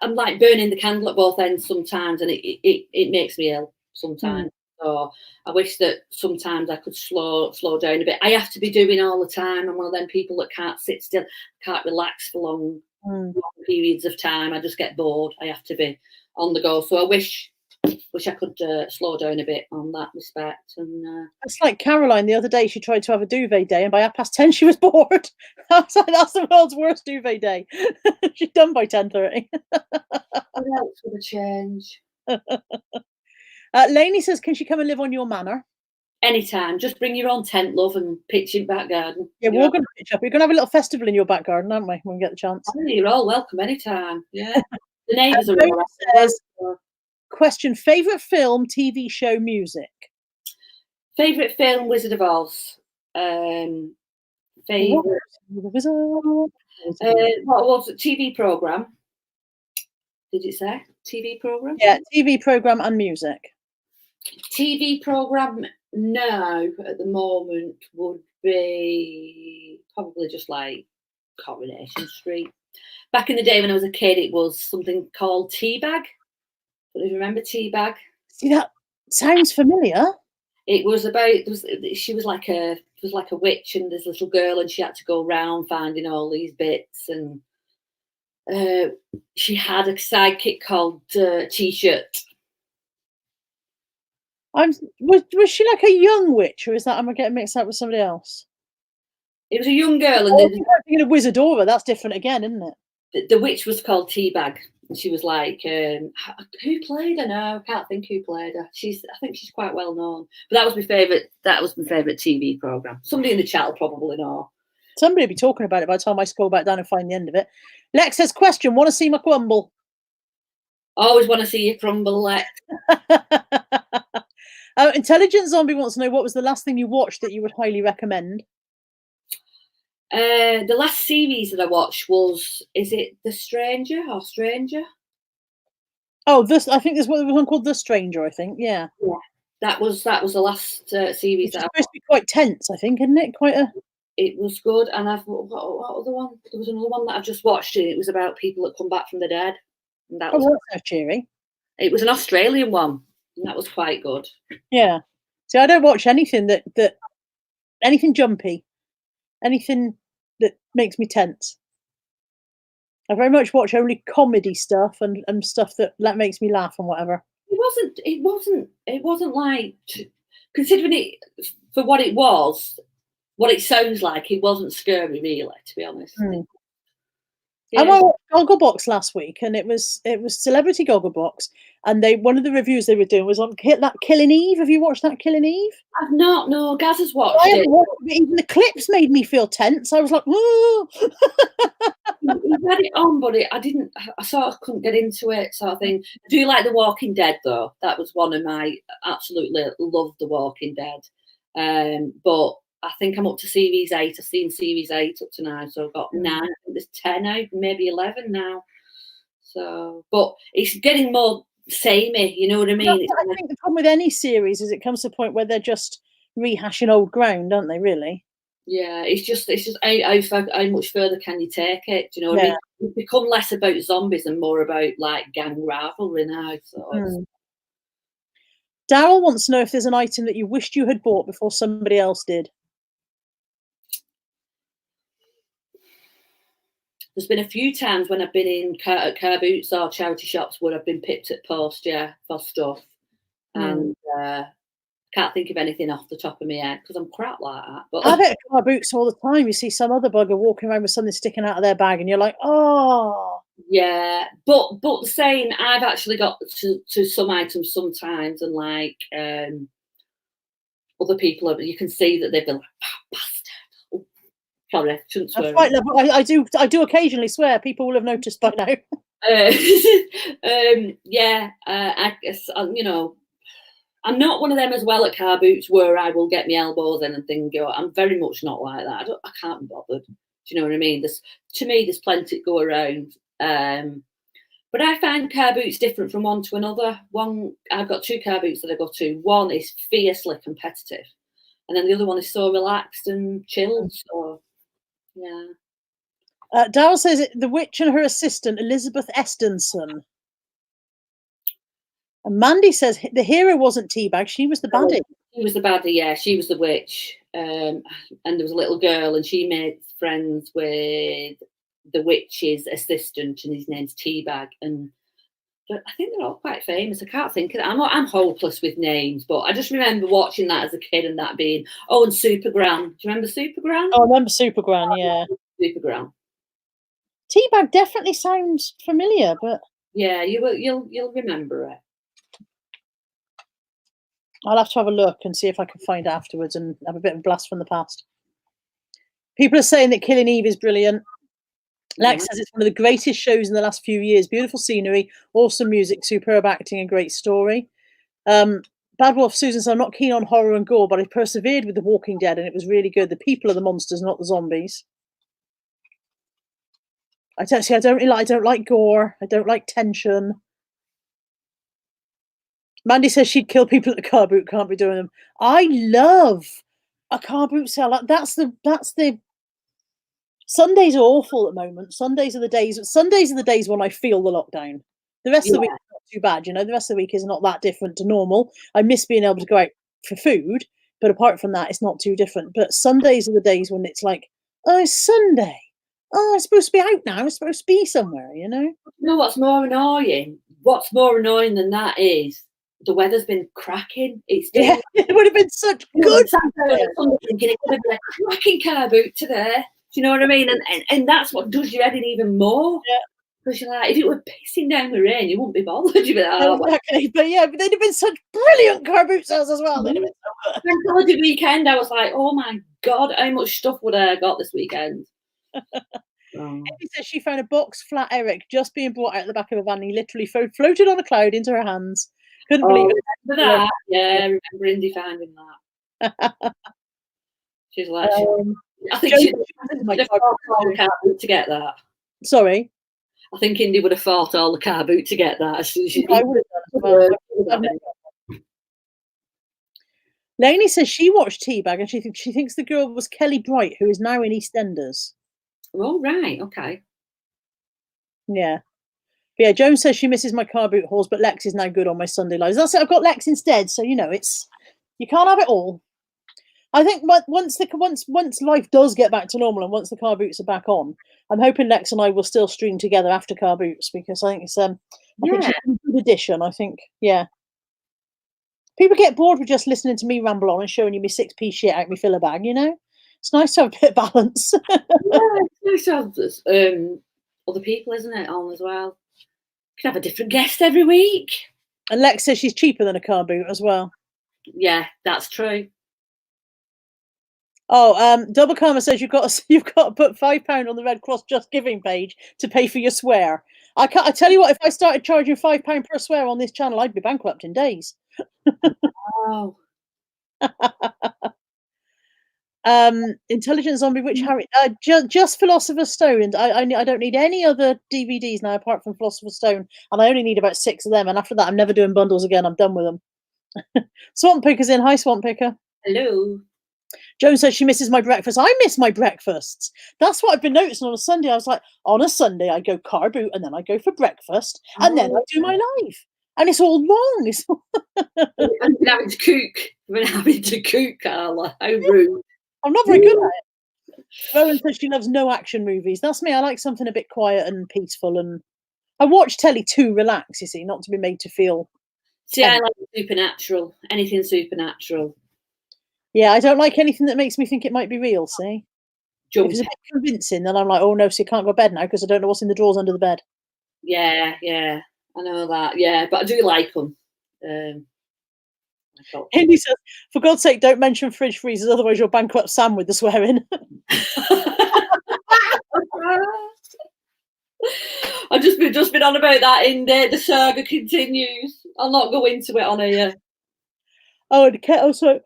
[SPEAKER 2] I'm like burning the candle at both ends sometimes, and it makes me ill sometimes. So I wish that sometimes I could slow down a bit. I have to be doing all the time. I'm one of them people that can't sit still, can't relax for long periods of time. I just get bored. I have to be on the go. So I wish I could slow down a bit on that respect. And
[SPEAKER 1] it's like Caroline the other day. She tried to have a duvet day, and by 10:30 she was bored. I was like, that's the world's worst duvet day. She's done by 10:30.
[SPEAKER 2] What else would have changed?
[SPEAKER 1] Lainey says, can she come and live on your manor?
[SPEAKER 2] Anytime. Just bring your own tent, love, and pitch in back garden.
[SPEAKER 1] Yeah, we're going to pitch up. We're going to have a little festival in your back garden, aren't we, when we get the chance?
[SPEAKER 2] Oh, you're all welcome anytime. Yeah. The neighbours are all
[SPEAKER 1] says, question, favourite film, TV show, music?
[SPEAKER 2] Favourite film, Wizard of Oz. Favourite. What was it? TV programme? Did it say? TV programme?
[SPEAKER 1] Yeah, TV programme and music.
[SPEAKER 2] TV programme now at the moment would be probably just like Coronation Street. Back in the day when I was a kid, it was something called Teabag. Do you remember Teabag?
[SPEAKER 1] See, that sounds familiar.
[SPEAKER 2] It was about she was like a witch, and this little girl, and she had to go around finding all these bits, and she had a sidekick called T-shirt.
[SPEAKER 1] Was she like a young witch, or am I getting mixed up with somebody else?
[SPEAKER 2] It was a young girl, and
[SPEAKER 1] thinking of Wizardora. That's different again, isn't it?
[SPEAKER 2] The witch was called Teabag. She was like, who played her now? I can't think who played her. I think she's quite well known. But that was my favourite. That was my favourite TV programme. Somebody in the chat will probably know.
[SPEAKER 1] Somebody will be talking about it by the time I scroll back down and find the end of it. Lex says, question, want to see my crumble?
[SPEAKER 2] Always want to see you crumble, Lex.
[SPEAKER 1] Intelligent Zombie wants to know what was the last thing you watched that you would highly recommend?
[SPEAKER 2] The last series that I watched was, is it The Stranger or Stranger?
[SPEAKER 1] Oh, I think there's one called The Stranger, I think, yeah.
[SPEAKER 2] Yeah, that was the last series
[SPEAKER 1] It's
[SPEAKER 2] that
[SPEAKER 1] supposed to be quite tense, I think, isn't it?
[SPEAKER 2] it was good. And what other one? There was another one that I've just watched, and it was about people that come back from the dead. And that was
[SPEAKER 1] that's cheery.
[SPEAKER 2] It was an Australian one, and that was quite good.
[SPEAKER 1] Yeah. See, I don't watch anything that anything jumpy, anything that makes me tense. I very much watch only comedy stuff and stuff that makes me laugh and whatever.
[SPEAKER 2] It wasn't like, considering it for what it was, what it sounds like, it wasn't scary really, to be honest.
[SPEAKER 1] Yeah. I watched Gogglebox last week, and it was Celebrity Gogglebox, and one of the reviews they were doing was on that Killing Eve. Have you watched that Killing Eve?
[SPEAKER 2] I've not. No, Gaz has watched
[SPEAKER 1] I
[SPEAKER 2] it.
[SPEAKER 1] haven't watched it. Even the clips made me feel tense. I was like, "Whoa!"
[SPEAKER 2] We had it on, but I sort of couldn't get into it, sort of thing. I do like The Walking Dead, though. That was one of my absolutely love The Walking Dead. But I think I'm up to series 8. I've seen series 8 up to now, so I've got 9. I think there's 10 now, maybe 11 now. So, but it's getting more samey. You know what I mean?
[SPEAKER 1] I think the problem with any series is it comes to a point where they're just rehashing old ground, aren't they? Really?
[SPEAKER 2] Yeah, it's just how much further can you take it? Do you know what I mean? It's become less about zombies and more about like gang rivalry now. So.
[SPEAKER 1] Daryl wants to know if there's an item that you wished you had bought before somebody else did.
[SPEAKER 2] There's been a few times when I've been in car boots or charity shops where I've been pipped at post, for stuff, and can't think of anything off the top of my head because I'm crap like that. But
[SPEAKER 1] I bet car boots all the time. You see some other bugger walking around with something sticking out of their bag, and you're like, oh.
[SPEAKER 2] Yeah, but the same, I've actually got to some items sometimes, and like other people, you can see that they've been like, bastard. Oh, sorry, shouldn't swear.
[SPEAKER 1] That's right, I do occasionally swear. People will have noticed by now.
[SPEAKER 2] I guess you know. I'm not one of them as well at car boots where I will get my elbows in and things go. I'm very much not like that. I can't be bothered. Do you know what I mean? To me, there's plenty to go around. But I find car boots different from one to another. I've got 2 car boots that I go to. One is fiercely competitive, and then the other one is so relaxed and chilled. So, yeah.
[SPEAKER 1] Daryl says the witch and her assistant, Elizabeth Estenson. And Mandy says the hero wasn't Teabag, she was the baddie.
[SPEAKER 2] She was the baddie, yeah. She was the witch. And there was a little girl, and she made friends with the witch's assistant, and his name's Teabag. And I think they're all quite famous. I can't think of it. I'm hopeless with names, but I just remember watching that as a kid and that being, and Supergran. Do you remember Supergran?
[SPEAKER 1] Oh, I remember Supergran, yeah.
[SPEAKER 2] Supergran.
[SPEAKER 1] Teabag definitely sounds familiar, but
[SPEAKER 2] yeah, you'll remember it.
[SPEAKER 1] I'll have to have a look and see if I can find it afterwards and have a bit of a blast from the past. People are saying that Killing Eve is brilliant. Lex says it's one of the greatest shows in the last few years. Beautiful scenery, awesome music, superb acting, and great story. Bad Wolf Susan says, I'm not keen on horror and gore, but I persevered with The Walking Dead, and it was really good. The people are the monsters, not the zombies. I don't like gore. I don't like tension. Mandy says she'd kill people at a car boot. Can't be doing them. I love a car boot sale. That's the. Sundays are awful at the moment. Sundays are the days when I feel the lockdown. The rest of the week is not too bad. You know, the rest of the week is not that different to normal. I miss being able to go out for food, but apart from that, it's not too different. But Sundays are the days when it's like, oh, it's Sunday. Oh, I'm supposed to be out now. I'm supposed to be somewhere. You know.
[SPEAKER 2] You know what's more annoying? What's more annoying than that is the weather's been cracking.
[SPEAKER 1] It would have been such good.
[SPEAKER 2] Thinking it could have been a cracking car boot today. Do you know what I mean? And that's what does your head in even more.
[SPEAKER 1] Yeah.
[SPEAKER 2] Because you're like, if it were pissing down with rain, you wouldn't be bothered. You'd be like,
[SPEAKER 1] exactly. But they'd have been such brilliant car boot sales as well. They'd have been so good.
[SPEAKER 2] Holiday weekend, I was like, oh my God, how much stuff would I have got this weekend? Oh.
[SPEAKER 1] He says she found a box flat Eric just being brought out the back of a van. He literally floated on a cloud into her hands. Couldn't believe
[SPEAKER 2] Oh,
[SPEAKER 1] it.
[SPEAKER 2] remember that? Yeah, I remember Indy finding that. She's like, I think
[SPEAKER 1] Joe,
[SPEAKER 2] she'd
[SPEAKER 1] my
[SPEAKER 2] have
[SPEAKER 1] God.
[SPEAKER 2] fought all the car boot to get that.
[SPEAKER 1] Sorry.
[SPEAKER 2] I think Indy would have fought all the car boot to get that as soon as she
[SPEAKER 1] I would have done as well. Lainey says she watched Teabag and she thinks the girl was Kelly Bright, who is now in EastEnders.
[SPEAKER 2] Oh, right, okay.
[SPEAKER 1] Yeah. But yeah, Joan says she misses my car boot hauls, but Lex is now good on my Sunday lives. That's it. I've got Lex instead, so you know you can't have it all. I think once life does get back to normal and once the car boots are back on, I'm hoping Lex and I will still stream together after car boots because I think it's I think she's a good addition. I think people get bored with just listening to me ramble on and showing you me 6p shit out me filler bag. You know, it's nice to have a bit of balance.
[SPEAKER 2] It's nice to have other people, isn't it, on as well? You can have a different guest every week.
[SPEAKER 1] And Lex says she's cheaper than a car boot as well.
[SPEAKER 2] Yeah, that's true.
[SPEAKER 1] Oh, Double Karma says you've got to put £5 on the Red Cross Just Giving page to pay for your swear. I tell you what, if I started charging £5 per swear on this channel, I'd be bankrupt in days.
[SPEAKER 2] Oh.
[SPEAKER 1] Intelligent Zombie Witch Harry. Just Philosopher's Stone. I don't need any other DVDs now apart from Philosopher's Stone, and I only need about 6 of them. And after that, I'm never doing bundles again. I'm done with them. Swamp Picker's in. Hi, Swamp Picker.
[SPEAKER 2] Hello.
[SPEAKER 1] Joan says she misses my breakfast. I miss my breakfasts. That's what I've been noticing on a Sunday. I was like, on a Sunday, I go car boot and then I go for breakfast and then I do my live. And it's all wrong.
[SPEAKER 2] I've been having to cook. I've been having to cook, Carla. How rude.
[SPEAKER 1] I'm not very good at it. Rowan says she loves no action movies. That's me. I like something a bit quiet and peaceful. And I watch telly to relax, you see, not to be made to feel.
[SPEAKER 2] See, I like supernatural. Anything supernatural.
[SPEAKER 1] Yeah, I don't like anything that makes me think it might be real, see? If it's a bit convincing, then I'm like, oh no, so you can't go to bed now because I don't know what's in the drawers under the bed.
[SPEAKER 2] Yeah, I know that. Yeah, but I do like them.
[SPEAKER 1] Hindy says, for God's sake, don't mention fridge freezers, otherwise you'll bankrupt Sam with the swearing.
[SPEAKER 2] I've just been on about that in there. The saga continues. I'll not go into it on here.
[SPEAKER 1] Oh, and also,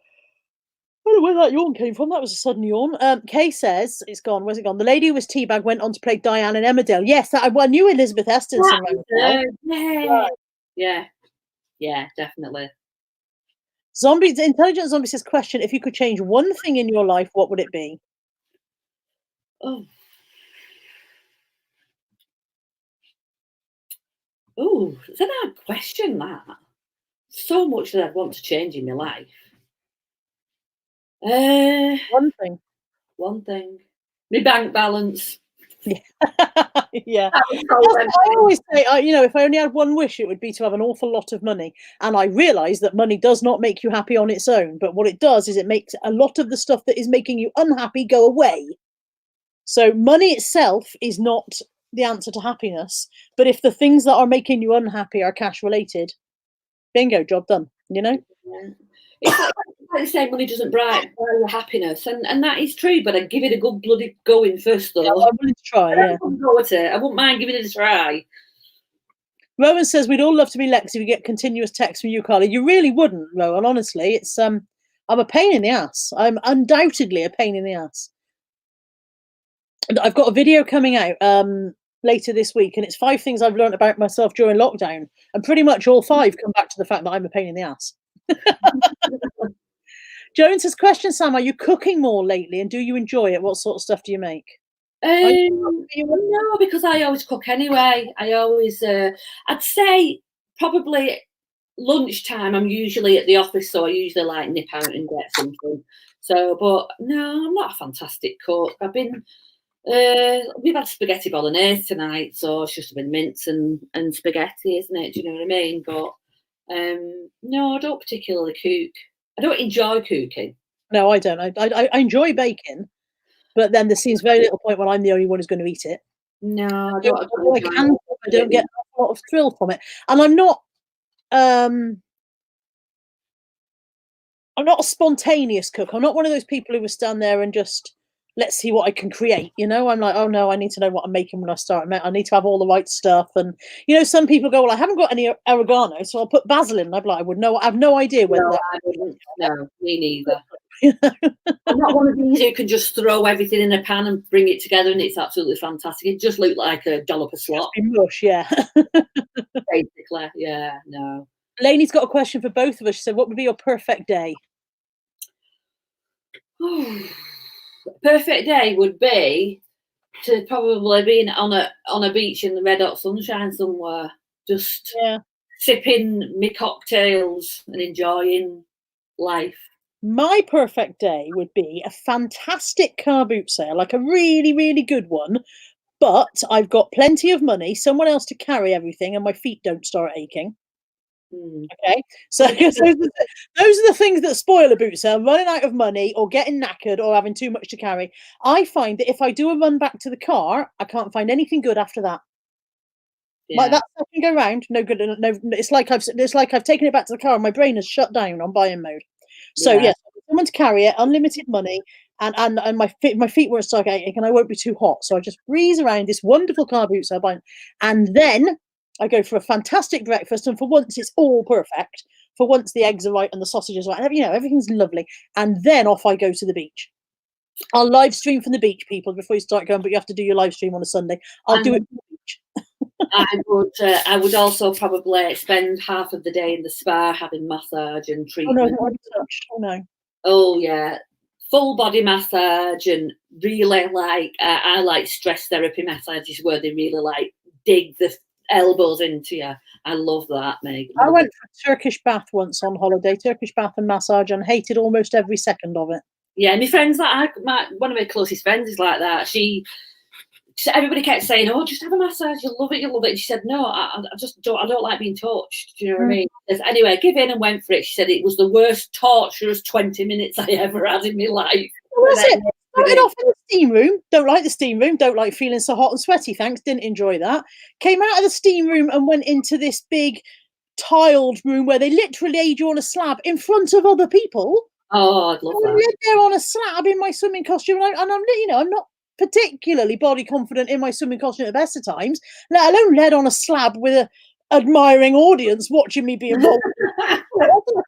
[SPEAKER 1] I don't know where that yawn came from. That was a sudden yawn. Kay says, it's gone. Where's it gone? The lady who was Teabag went on to play Diane in Emmerdale. Yes, I knew Elizabeth Estenson.
[SPEAKER 2] Yeah, definitely.
[SPEAKER 1] Intelligent Zombie says, question, if you could change one thing in your life, what would it be?
[SPEAKER 2] Oh, it's a hard question, that. So much that I'd want to change in my life.
[SPEAKER 1] One thing.
[SPEAKER 2] My bank balance.
[SPEAKER 1] Yeah. I always say, if I only had one wish, it would be to have an awful lot of money. And I realise that money does not make you happy on its own. But what it does is it makes a lot of the stuff that is making you unhappy go away. So money itself is not the answer to happiness. But if the things that are making you unhappy are cash related, bingo, job done, you know?
[SPEAKER 2] Yeah. It's like they say money doesn't buy your happiness, and that is true, but I'd give it a good bloody going first, though.
[SPEAKER 1] Yeah, I'm willing to try, yeah.
[SPEAKER 2] I wouldn't mind giving it a try.
[SPEAKER 1] Rowan says, we'd all love to be Lex if you get continuous texts from you, Carly. You really wouldn't, Rowan, honestly. It's I'm a pain in the ass. I'm undoubtedly a pain in the ass. And I've got a video coming out later this week, and it's 5 things I've learned about myself during lockdown. And pretty much all 5 come back to the fact that I'm a pain in the ass. Jones says, question, Sam, are you cooking more lately and do you enjoy it? What sort of stuff do you make?
[SPEAKER 2] No, because I always cook anyway. I always, I'd say probably lunchtime, I'm usually at the office, so I usually like nip out and get something. So, but no, I'm not a fantastic cook. We've had spaghetti bolognese tonight, so it's just been mince and spaghetti, isn't it? Do you know what I mean? But no, I don't particularly cook. I don't enjoy cooking.
[SPEAKER 1] No, I don't. I enjoy baking, but then there seems very little point when I'm the only one who's going to eat it.
[SPEAKER 2] No, I
[SPEAKER 1] don't get a lot of thrill from it, and I'm not. I'm not a spontaneous cook. I'm not one of those people who will stand there and just let's see what I can create. You know, I'm like, oh no, I need to know what I'm making when I start. I need to have all the right stuff. And you know, some people go, well, I haven't got any oregano, so I'll put basil in. And I'm like, I have no idea whether
[SPEAKER 2] No,
[SPEAKER 1] that.
[SPEAKER 2] I wouldn't. No, me neither.
[SPEAKER 1] You know?
[SPEAKER 2] I'm not one of these who can just throw everything in a pan and bring it together, and it's absolutely fantastic. It just looked like a dollop of slop,
[SPEAKER 1] Mush, yeah.
[SPEAKER 2] basically. Yeah, no.
[SPEAKER 1] Lainey's got a question for both of us. She said, what would be your perfect day?
[SPEAKER 2] Perfect day would be to probably be on a beach in the red hot sunshine somewhere, just sipping my cocktails and enjoying life.
[SPEAKER 1] My perfect day would be a fantastic car boot sale, like a really, really good one. But I've got plenty of money, someone else to carry everything, and my feet don't start aching. Okay, so those are the things that spoil a boot sale: running out of money, or getting knackered, or having too much to carry. I find that if I do a run back to the car, I can't find anything good after that. Like that second go round, no good. No, it's like I've taken it back to the car, and my brain has shut down on buying mode. So yes, someone to carry it, unlimited money, and my feet won't start aching, and I won't be too hot. So I just breeze around this wonderful car boot sale, and then I go for a fantastic breakfast, and for once it's all perfect. For once the eggs are right and the sausages are right, and, you know, everything's lovely, and then off I go to the beach. I'll live stream from the beach, people, before you start going. But you have to do your live stream on a Sunday. I'll do it from the beach.
[SPEAKER 2] I would also probably spend half of the day in the spa having massage and treatment.
[SPEAKER 1] Oh no.
[SPEAKER 2] Oh yeah, full body massage, and really like I like stress therapy massages where they really like dig the elbows into you. I love that, Meg.
[SPEAKER 1] I went for a Turkish bath once on holiday, Turkish bath and massage, and hated almost every second of it.
[SPEAKER 2] Yeah, my friends one of my closest friends is like that. Everybody kept saying, "Oh, just have a massage. You'll love it. You'll love it." And she said, "No, I just don't. I don't like being touched." Do you know what I mean? Anyway, give in and went for it. She said it was the worst torturous 20 minutes I ever had in my life.
[SPEAKER 1] Well, that's it. Started off in the steam room. Don't like the steam room. Don't like feeling so hot and sweaty. Thanks. Didn't enjoy that. Came out of the steam room and went into this big tiled room where they literally laid you on a slab in front of other people.
[SPEAKER 2] Oh, I'd love that.
[SPEAKER 1] I laid there on a slab in my swimming costume, and I'm, you know, I'm not particularly body confident in my swimming costume at the best of times, let alone led on a slab with a admiring audience watching me be involved. Like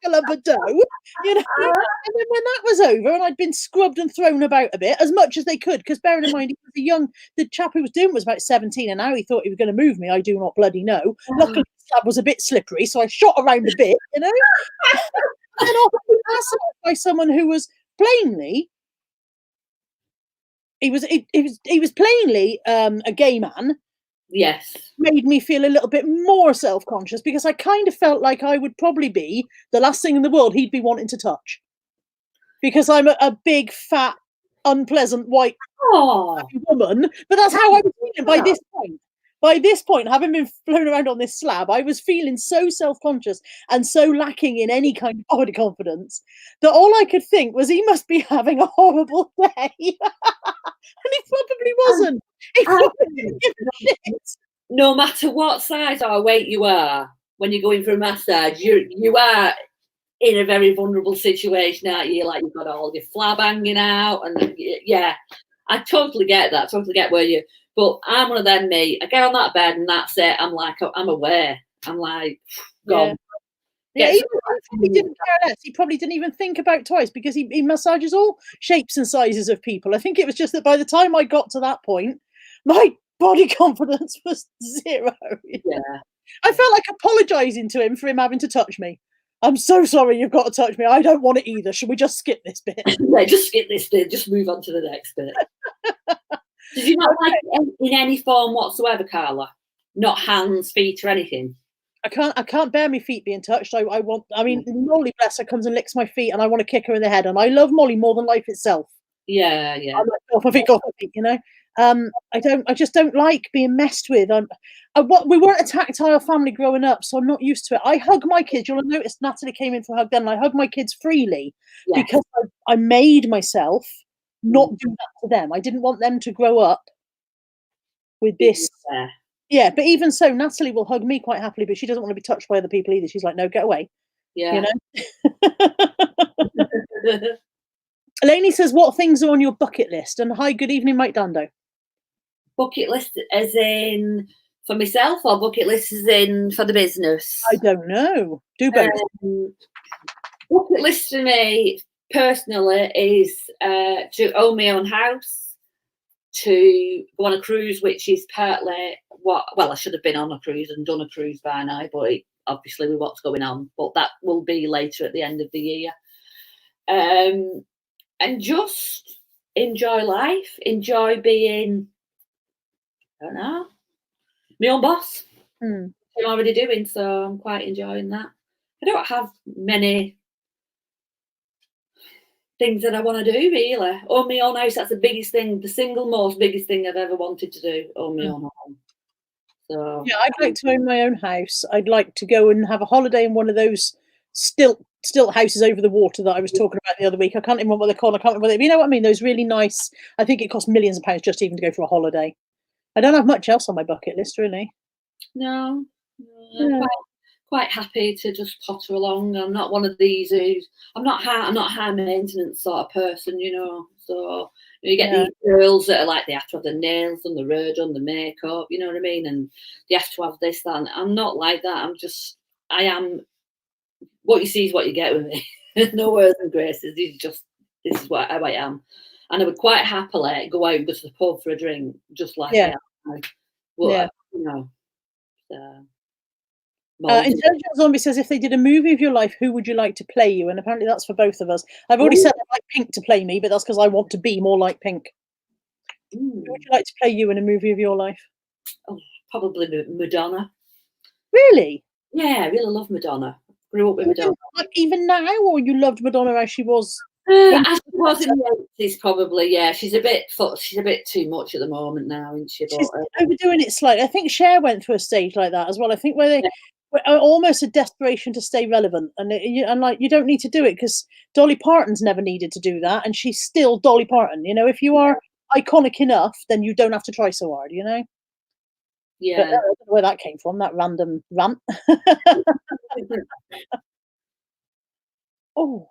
[SPEAKER 1] a lump of dough, you know. And then when that was over and I'd been scrubbed and thrown about a bit, as much as they could, because bearing in mind the chap who was doing it was about 17, and now he thought he was going to move me. I do not bloody know. Luckily, the slab was a bit slippery, so I shot around a bit, you know. And then off by someone who was plainly. He was plainly a gay man.
[SPEAKER 2] Yes.
[SPEAKER 1] Made me feel a little bit more self-conscious, because I kind of felt like I would probably be the last thing in the world he'd be wanting to touch. Because I'm a big, fat, unpleasant white woman. But that's how I was feeling by this point. By this point, having been flown around on this slab, I was feeling so self-conscious and so lacking in any kind of body confidence that all I could think was he must be having a horrible day. And he probably wasn't. He probably didn't give a shit.
[SPEAKER 2] No matter what size or weight you are, when you're going for a massage, you are in a very vulnerable situation, aren't you? Like, you've got all your flab hanging out, and yeah, I totally get that. Totally get where you. But I'm one of them, me. I get on that bed and that's it. I'm like, I'm aware. I'm like, gone.
[SPEAKER 1] Yeah, he probably didn't care less. He probably didn't even think about twice, because he massages all shapes and sizes of people. I think it was just that by the time I got to that point, my body confidence was zero.
[SPEAKER 2] Yeah.
[SPEAKER 1] I felt like apologising to him for him having to touch me. I'm so sorry you've got to touch me. I don't want it either. Should we just skip this bit?
[SPEAKER 2] Yeah, just skip this bit. Just move on to the next bit. Did you not like it in any form whatsoever, Carla? Not hands, feet, or anything?
[SPEAKER 1] I can't bear my feet being touched. I mean, Molly, bless her, comes and licks my feet, and I want to kick her in the head. And I love Molly more than life itself.
[SPEAKER 2] Yeah.
[SPEAKER 1] I'm like, off my feet, you know. I just don't like being messed with. We weren't a tactile family growing up, so I'm not used to it. I hug my kids. You'll have noticed Natalie came in for a hug then, and I hug my kids freely because I made myself not do that to them. I didn't want them to grow up with this. Yeah, but even so, Natalie will hug me quite happily, but she doesn't want to be touched by other people either. She's like, no, get away. You
[SPEAKER 2] Yeah.
[SPEAKER 1] know. Elaine says, "What things are on your bucket list?" And hi, good evening, Mike Dando.
[SPEAKER 2] Bucket list as in for myself, or bucket list as in for the business?
[SPEAKER 1] I don't know. Do both.
[SPEAKER 2] Bucket list for me personally is to own my own house, to go on a cruise, which is partly I should have been on a cruise and done a cruise by now, but obviously with what's going on, but that will be later at the end of the year. And just enjoy life, enjoy being, I don't know, my own boss.
[SPEAKER 1] Hmm.
[SPEAKER 2] I'm already doing, so I'm quite enjoying that. I don't have many things that I want to do really. Own my own house, that's the biggest thing, the single most biggest thing I've ever wanted to do, own my own home. So
[SPEAKER 1] Yeah, I'd like to own my own house. I'd like to go and have a holiday in one of those stilt houses over the water that I was talking about the other week. I can't remember what they're called. I can't remember. You know what I mean? Those really nice. I think it costs millions of pounds just even to go for a holiday. I don't have much else on my bucket list, really.
[SPEAKER 2] no,
[SPEAKER 1] Yeah.
[SPEAKER 2] quite happy to just potter along. I'm not one of these who's I'm not high maintenance sort of person, you know. So you get these girls that are like they have to have the nails and the rouge on the makeup, you know what I mean, and they have to have this, that. And I'm not like that. I am what you see is what you get with me. No airs and graces. This is how I am. And I would quite happily go out and go to the pub for a drink, just like I am. Well, you know.
[SPEAKER 1] Intelligent Zombie says, if they did a movie of your life, who would you like to play you? And apparently that's for both of us. I've already said I'd like Pink to play me, but that's because I want to be more like Pink. Who would you like to play you in a movie of your life?
[SPEAKER 2] Oh, probably Madonna.
[SPEAKER 1] Really?
[SPEAKER 2] Yeah, I really love Madonna. Grew up with Madonna.
[SPEAKER 1] Like even now, or you loved Madonna as she was?
[SPEAKER 2] As she was in the 80s, probably. Yeah, she's a bit too much at the moment now, isn't she?
[SPEAKER 1] She's overdoing it slightly. I think Cher went through a stage like that as well. I think where they were almost a desperation to stay relevant, and like you don't need to do it because Dolly Parton's never needed to do that, and she's still Dolly Parton. You know, if you are iconic enough, then you don't have to try so hard. You know.
[SPEAKER 2] Yeah.
[SPEAKER 1] But I don't know where that came from. That random rant. Oh.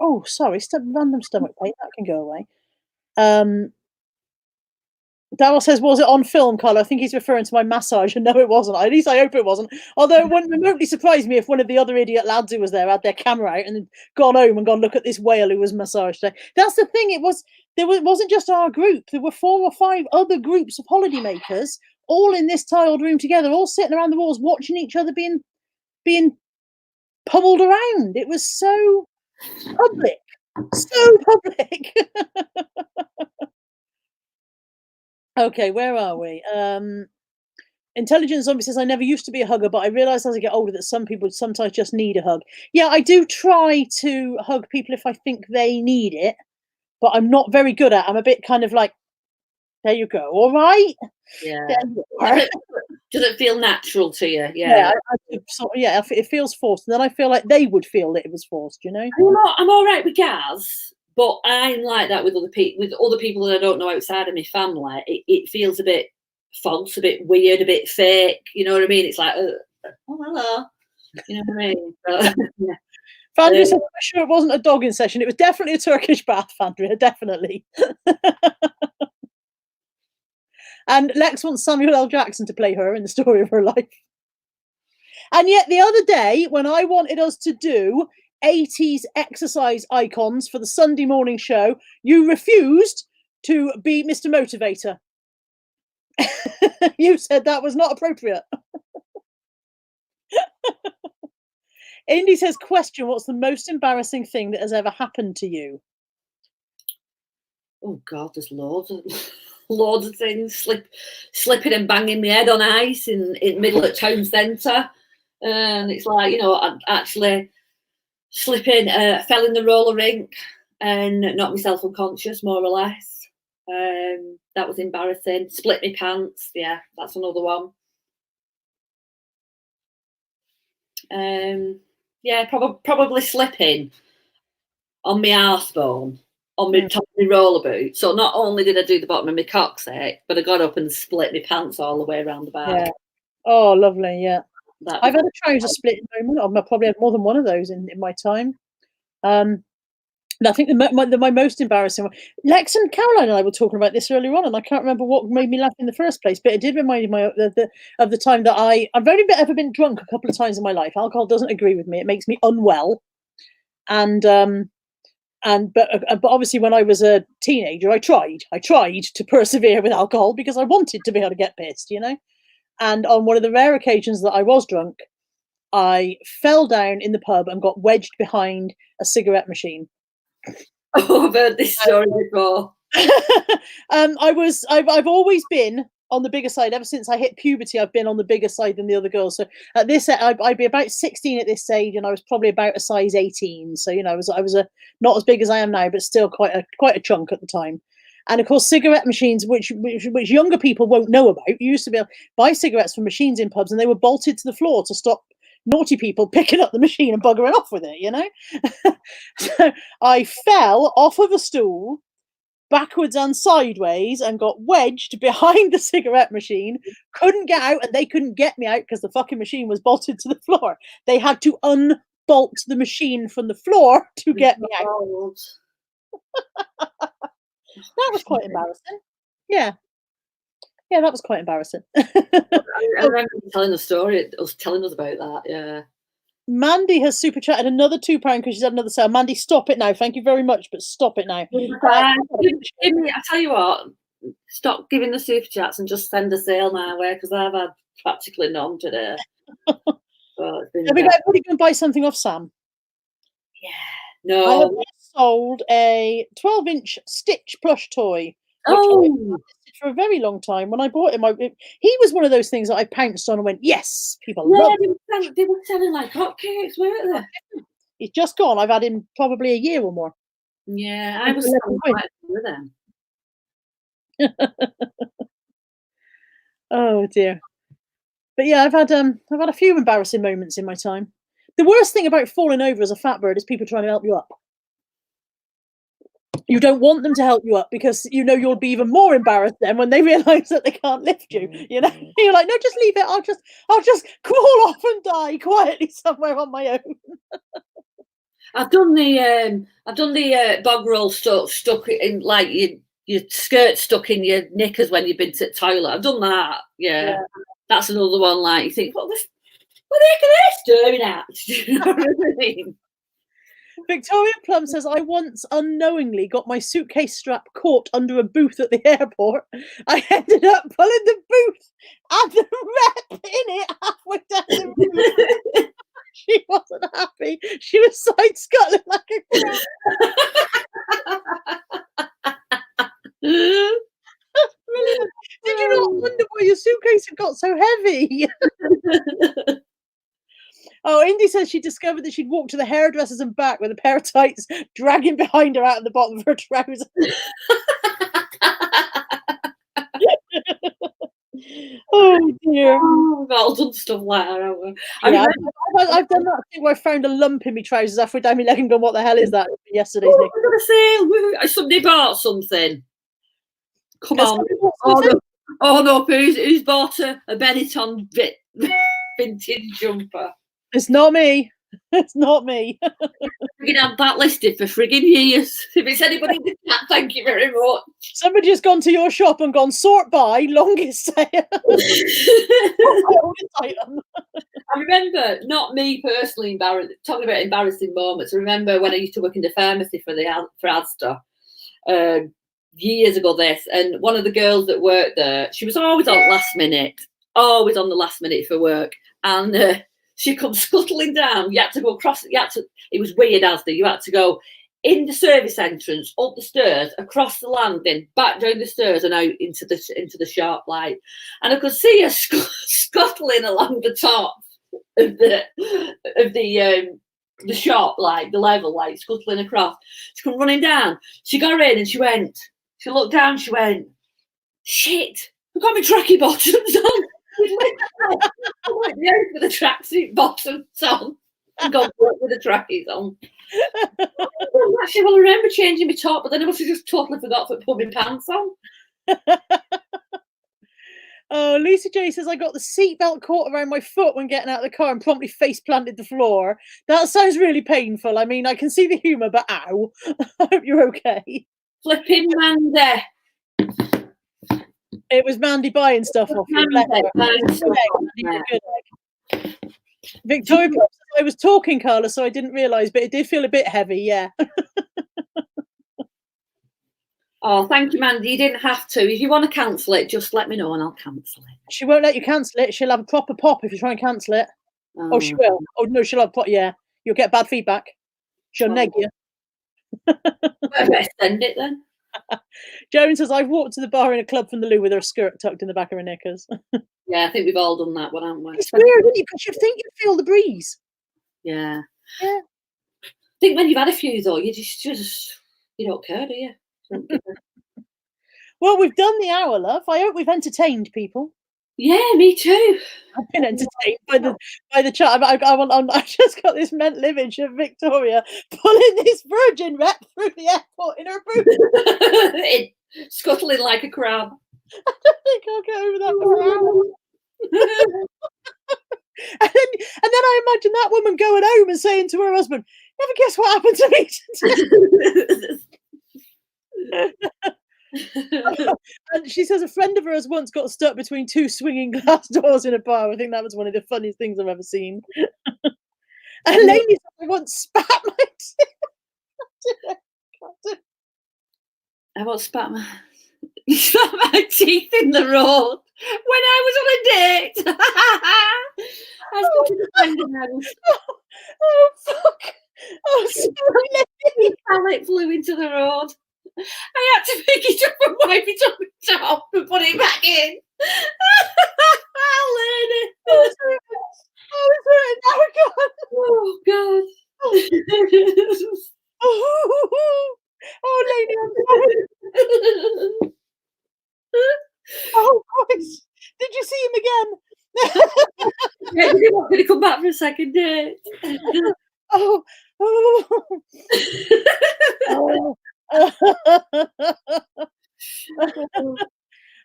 [SPEAKER 1] Oh, sorry. Random stomach pain. That can go away. Daryl says, was it on film, Carl? I think he's referring to my massage, and no, it wasn't. At least I hope it wasn't. Although it wouldn't remotely surprise me if one of the other idiot lads who was there had their camera out and gone home and gone, look at this whale who was massaged today. That's the thing. It wasn't just our group. There were 4 or 5 other groups of holidaymakers all in this tiled room together, all sitting around the walls watching each other being pummeled around. It was so public. So public. Okay, where are we? Intelligent Zombie says, I never used to be a hugger, but I realise as I get older that some people sometimes just need a hug. Yeah, I do try to hug people if I think they need it, but I'm not very good at it. I'm a bit kind of like, there you go, all right?
[SPEAKER 2] Yeah.
[SPEAKER 1] There
[SPEAKER 2] Does it feel natural to you? Yeah.
[SPEAKER 1] It feels forced. And then I feel like they would feel that it was forced, you know?
[SPEAKER 2] I'm all right with Gaz, but I'm like that with other people that I don't know outside of my family. It feels a bit false, a bit weird, a bit fake. You know what I mean? It's like, oh, hello. You know what I mean? So, yeah.
[SPEAKER 1] Fandria said, I'm sure it wasn't a dogging session. It was definitely a Turkish bath, Fandria, definitely. And Lex wants Samuel L. Jackson to play her in the story of her life. And yet the other day, when I wanted us to do 80s exercise icons for the Sunday morning show, you refused to be Mr. Motivator. You said that was not appropriate. Indy says, question, what's the most embarrassing thing that has ever happened to you?
[SPEAKER 2] Oh God, there's loads of things. Slipping and banging my head on ice in middle of town centre. And it's like, you know, I actually slipping, fell in the roller rink and knocked myself unconscious, more or less. That was embarrassing. Split my pants. Yeah, that's another one. Yeah, probably slipping on my arse bone on my top of my roller boot. So not only did I do the bottom of my coccyx, but I got up and split my pants all the way around the back.
[SPEAKER 1] Yeah. Oh, lovely. Yeah.
[SPEAKER 2] That
[SPEAKER 1] I've had a trouser split moment. I've probably had more than one of those in my time. And I think my most embarrassing one, Lex and Caroline and I were talking about this earlier on, and I can't remember what made me laugh in the first place, but it did remind me of the time that I've only ever been drunk a couple of times in my life. Alcohol doesn't agree with me; it makes me unwell, and but obviously when I was a teenager, I tried to persevere with alcohol because I wanted to be able to get pissed, you know. And on one of the rare occasions that I was drunk, I fell down in the pub and got wedged behind a cigarette machine.
[SPEAKER 2] Oh, I've heard this story before.
[SPEAKER 1] I've always been on the bigger side ever since I hit puberty. I've been on the bigger side than the other girls. So at this, I'd be about 16 at this stage, and I was probably about a size 18. So you know, I was a not as big as I am now, but still quite a chunk at the time. And of course, cigarette machines, which younger people won't know about, you used to be able to buy cigarettes from machines in pubs, and they were bolted to the floor to stop naughty people picking up the machine and buggering off with it, you know. So I fell off of a stool backwards and sideways and got wedged behind the cigarette machine, couldn't get out, and they couldn't get me out because the fucking machine was bolted to the floor. They had to unbolt the machine from the floor to get me out. That was quite embarrassing. Yeah, that was quite embarrassing.
[SPEAKER 2] I remember telling the story, us telling us about that. Yeah.
[SPEAKER 1] Mandy has super chatted another £2 because she's had another sale. Mandy, stop it now. Thank you very much, but stop it now.
[SPEAKER 2] I tell you what, stop giving the super chats and just send a sale my way because I've had practically none today. So
[SPEAKER 1] Have we got everybody going to buy something off Sam?
[SPEAKER 2] Yeah. No.
[SPEAKER 1] I have sold a 12-inch Stitch plush toy.
[SPEAKER 2] Oh,
[SPEAKER 1] For a very long time. When I bought him, he was one of those things that I pounced on and went, yes, people love
[SPEAKER 2] it. They were selling like hotcakes, weren't they?
[SPEAKER 1] He's just gone. I've had him probably a year or more.
[SPEAKER 2] Yeah, I was selling quite a few of them.
[SPEAKER 1] Oh dear. But yeah, I've had a few embarrassing moments in my time. The worst thing about falling over as a fat bird is people trying to help you up. You don't want them to help you up because you know you'll be even more embarrassed then when they realise that they can't lift you. You know, you're like, no, just leave it. I'll just crawl off and die quietly somewhere on my own.
[SPEAKER 2] I've done the bog roll stuck in like your skirt stuck in your knickers when you've been to the toilet. I've done that. Yeah. That's another one. Like you think, what the heck are they doing at? You know what I mean?
[SPEAKER 1] Victoria Plum says, I once unknowingly got my suitcase strap caught under a booth at the airport. I ended up pulling the booth and the rep in it halfway down the road. She wasn't happy. She was side scuttling like a crow. That's brilliant. Did you not wonder why your suitcase had got so heavy? Oh, Indy says she discovered that she'd walked to the hairdressers and back with a pair of tights dragging behind her out of the bottom of her trousers. Oh dear.
[SPEAKER 2] Oh, we've all done stuff like that.
[SPEAKER 1] Yeah, I've done that thing where I found a lump in my trousers after down my leg and gone, what the hell is that? Yesterday's
[SPEAKER 2] Nick. I'm gonna say somebody bought something. Come on. Oh no, who's bought a Benetton vintage jumper?
[SPEAKER 1] It's not me. It's not me.
[SPEAKER 2] We can have that listed for frigging years. If it's anybody in the chat, thank you very much.
[SPEAKER 1] Somebody has gone to your shop and gone, sort by, longest sale.
[SPEAKER 2] I remember, not me personally, talking about embarrassing moments. I remember when I used to work in the pharmacy for Asda years ago. And one of the girls that worked there, she was always on the last minute for work, and she comes scuttling down. You had to go across. It was weird, Asda. You had to go in the service entrance, up the stairs, across the landing, back down the stairs, and out into the shop. Like, and I could see her scuttling along the top of the shop, like the level, like scuttling across. She come running down. She got in and she looked down. She went, shit! I've got my tracky bottoms on. I went out with the tracksuit bottoms on and got with the trackies on. Actually, well, I remember changing my top, but then I must have just totally forgot to put my pants on.
[SPEAKER 1] Oh, Lisa J says I got the seatbelt caught around my foot when getting out of the car and promptly face planted the floor. That sounds really painful. I mean, I can see the humour, but ow. I hope you're okay.
[SPEAKER 2] Flipping Mandy.
[SPEAKER 1] It was Mandy buying stuff off you.
[SPEAKER 2] Mandy,
[SPEAKER 1] Bless her.
[SPEAKER 2] buying
[SPEAKER 1] Good
[SPEAKER 2] stuff
[SPEAKER 1] egg,
[SPEAKER 2] off
[SPEAKER 1] Mandy,
[SPEAKER 2] me.
[SPEAKER 1] good egg. Victoria, I was talking, Carla, so I didn't realise, but it did feel a bit heavy, yeah.
[SPEAKER 2] Oh, thank you, Mandy. You didn't have to. If you want to cancel it, just let me know and I'll cancel it.
[SPEAKER 1] She won't let you cancel it. She'll have a proper pop if you try and cancel it. Oh, she will. Oh, no, she'll have a pop. Yeah. You'll get bad feedback. She'll neg you.
[SPEAKER 2] Better send it then.
[SPEAKER 1] Joan says, I've walked to the bar in a club from the loo with her skirt tucked in the back of her knickers.
[SPEAKER 2] Yeah, I think we've all done that one, haven't we?
[SPEAKER 1] It's weird, isn't it? Because you think you'd feel the breeze.
[SPEAKER 2] Yeah.
[SPEAKER 1] Yeah.
[SPEAKER 2] I think when you've had a few, though, you just you don't care, do you?
[SPEAKER 1] Well, we've done the hour, love. I hope we've entertained people.
[SPEAKER 2] Yeah, me too.
[SPEAKER 1] I've been entertained by the chat. I just got this mental image of Victoria pulling this virgin rep through the airport in her boots.
[SPEAKER 2] Scuttling like a crab.
[SPEAKER 1] I don't think I'll get over that for hours. And then I imagine that woman going home and saying to her husband, "Never guess what happened to me today." And she says a friend of hers once got stuck between two swinging glass doors in a bar. I think that was one of the funniest things I've ever seen. And Lainey said I once spat my
[SPEAKER 2] I once spat my teeth in the road when I was on a date. I was talking to a friend of ours.
[SPEAKER 1] Oh, fuck. Oh, sorry, Lainey.
[SPEAKER 2] Pallet flew into the road. I had to pick it up and wipe it on the top and put it back in. Lainey.
[SPEAKER 1] Oh, sorry. Oh, God. Oh, Lainey, I'm sorry. Oh, Christ. Did you see him again?
[SPEAKER 2] Yeah, you're not going to come back for a second date.
[SPEAKER 1] Oh.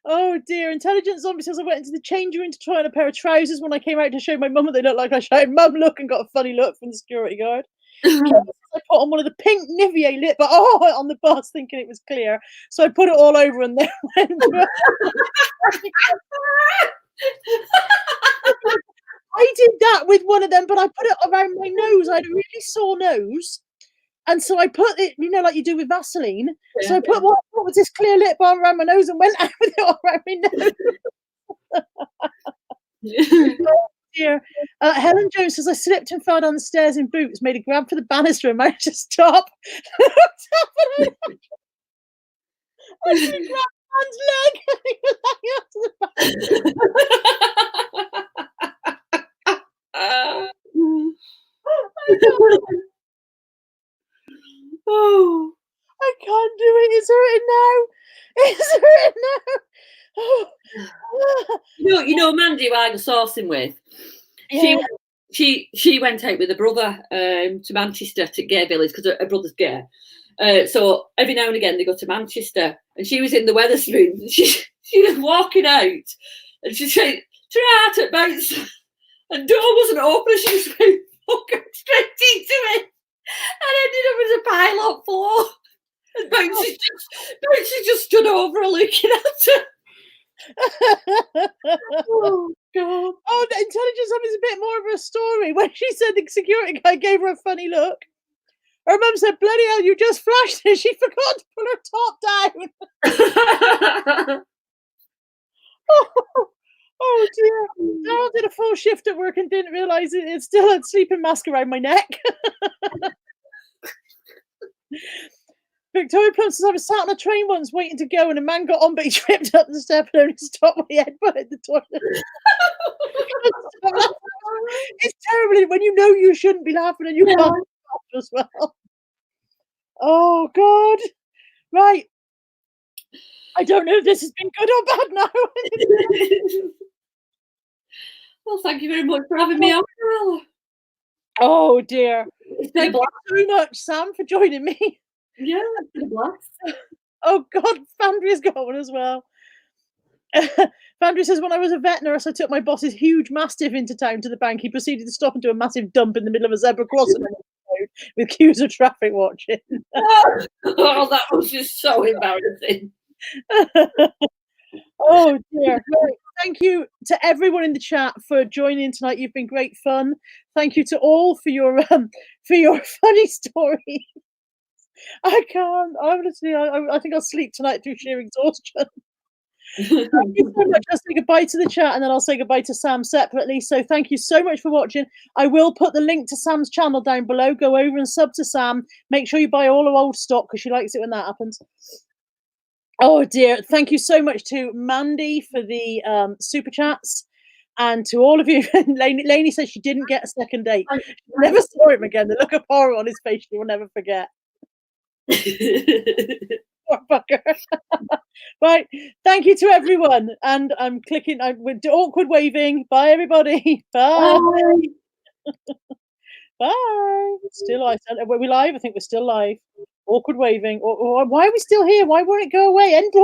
[SPEAKER 1] Oh dear. Intelligent Zombie says I went into the change room to try on a pair of trousers. When I came out to show my mum what they looked like, I shouted, "Mum, look," and got a funny look from the security guard. I put on one of the pink Nivea lip on the bus thinking it was clear. So I put it all over and then went. I did that with one of them, but I put it around my nose. I had a really sore nose. And so I put it, like you do with Vaseline.
[SPEAKER 2] Yeah,
[SPEAKER 1] so I put what was this clear lip balm around my nose and went out with it all around my nose. Oh dear. Helen Jones says I slipped and fell down the stairs in boots, made a grab for the banister and managed to stop. I grabbed man's leg and he was hanging onto the Oh, I can't do it. It's hurting now. It's hurting now. Oh.
[SPEAKER 2] You know, Mandy, who I was sourcing with.
[SPEAKER 1] Yeah.
[SPEAKER 2] She went out with her brother to Manchester to Gay Village because her brother's gay. So every now and again they go to Manchester, and she was in the Wetherspoons. She was walking out, and she said, "Try out at bounce," and door wasn't open. She just went fucking straight into it, and ended up as a pile on floor. And Bouncy just stood over her looking at her.
[SPEAKER 1] Oh God! Oh, the Intelligence Hub is a bit more of a story. When she said the security guy gave her a funny look, her mum said, "Bloody hell, you just flashed her." She forgot to put her top down. Oh dear! Daryl did a full shift at work and didn't realise it still had sleeping mask around my neck. Victoria Plum says I was sat on a train once waiting to go and a man got on but he tripped up the step and only stopped when he headbutted the toilet. It's terrible when you know you shouldn't be laughing and you can't laugh as well. Oh God. Right. I don't know if this has been good or bad now.
[SPEAKER 2] Well, thank you very much for having me on.
[SPEAKER 1] Oh dear.
[SPEAKER 2] Thank
[SPEAKER 1] you so much, Sam, for joining me.
[SPEAKER 2] Yeah, it's been a blast.
[SPEAKER 1] Oh God, Andrea's got one as well. Andrew says, when I was a vet nurse, I took my boss's huge mastiff into town to the bank. He proceeded to stop and do a massive dump in the middle of a zebra crossing on the road with queues of traffic watching.
[SPEAKER 2] Oh, that was just so embarrassing.
[SPEAKER 1] Oh dear. Right. Thank you to everyone in the chat for joining tonight. You've been great fun. Thank you to all for your funny story. I can't. Honestly, I think I'll sleep tonight through sheer exhaustion. Thank you so much. I'll say goodbye to the chat and then I'll say goodbye to Sam separately. So thank you so much for watching. I will put the link to Sam's channel down below. Go over and sub to Sam. Make sure you buy all her old stock because she likes it when that happens. Oh dear. Thank you so much to Mandy for the super chats. And to all of you, Lainey says she didn't get a second date. She never saw him again. The look of horror on his face, she will never forget. Poor fucker. Right. Thank you to everyone. And I'm clicking with awkward waving. Bye, everybody. Bye.
[SPEAKER 2] Bye.
[SPEAKER 1] Bye. Still, we're we live? I think we're still live. Awkward waving. Why are we still here? Why won't it go away? End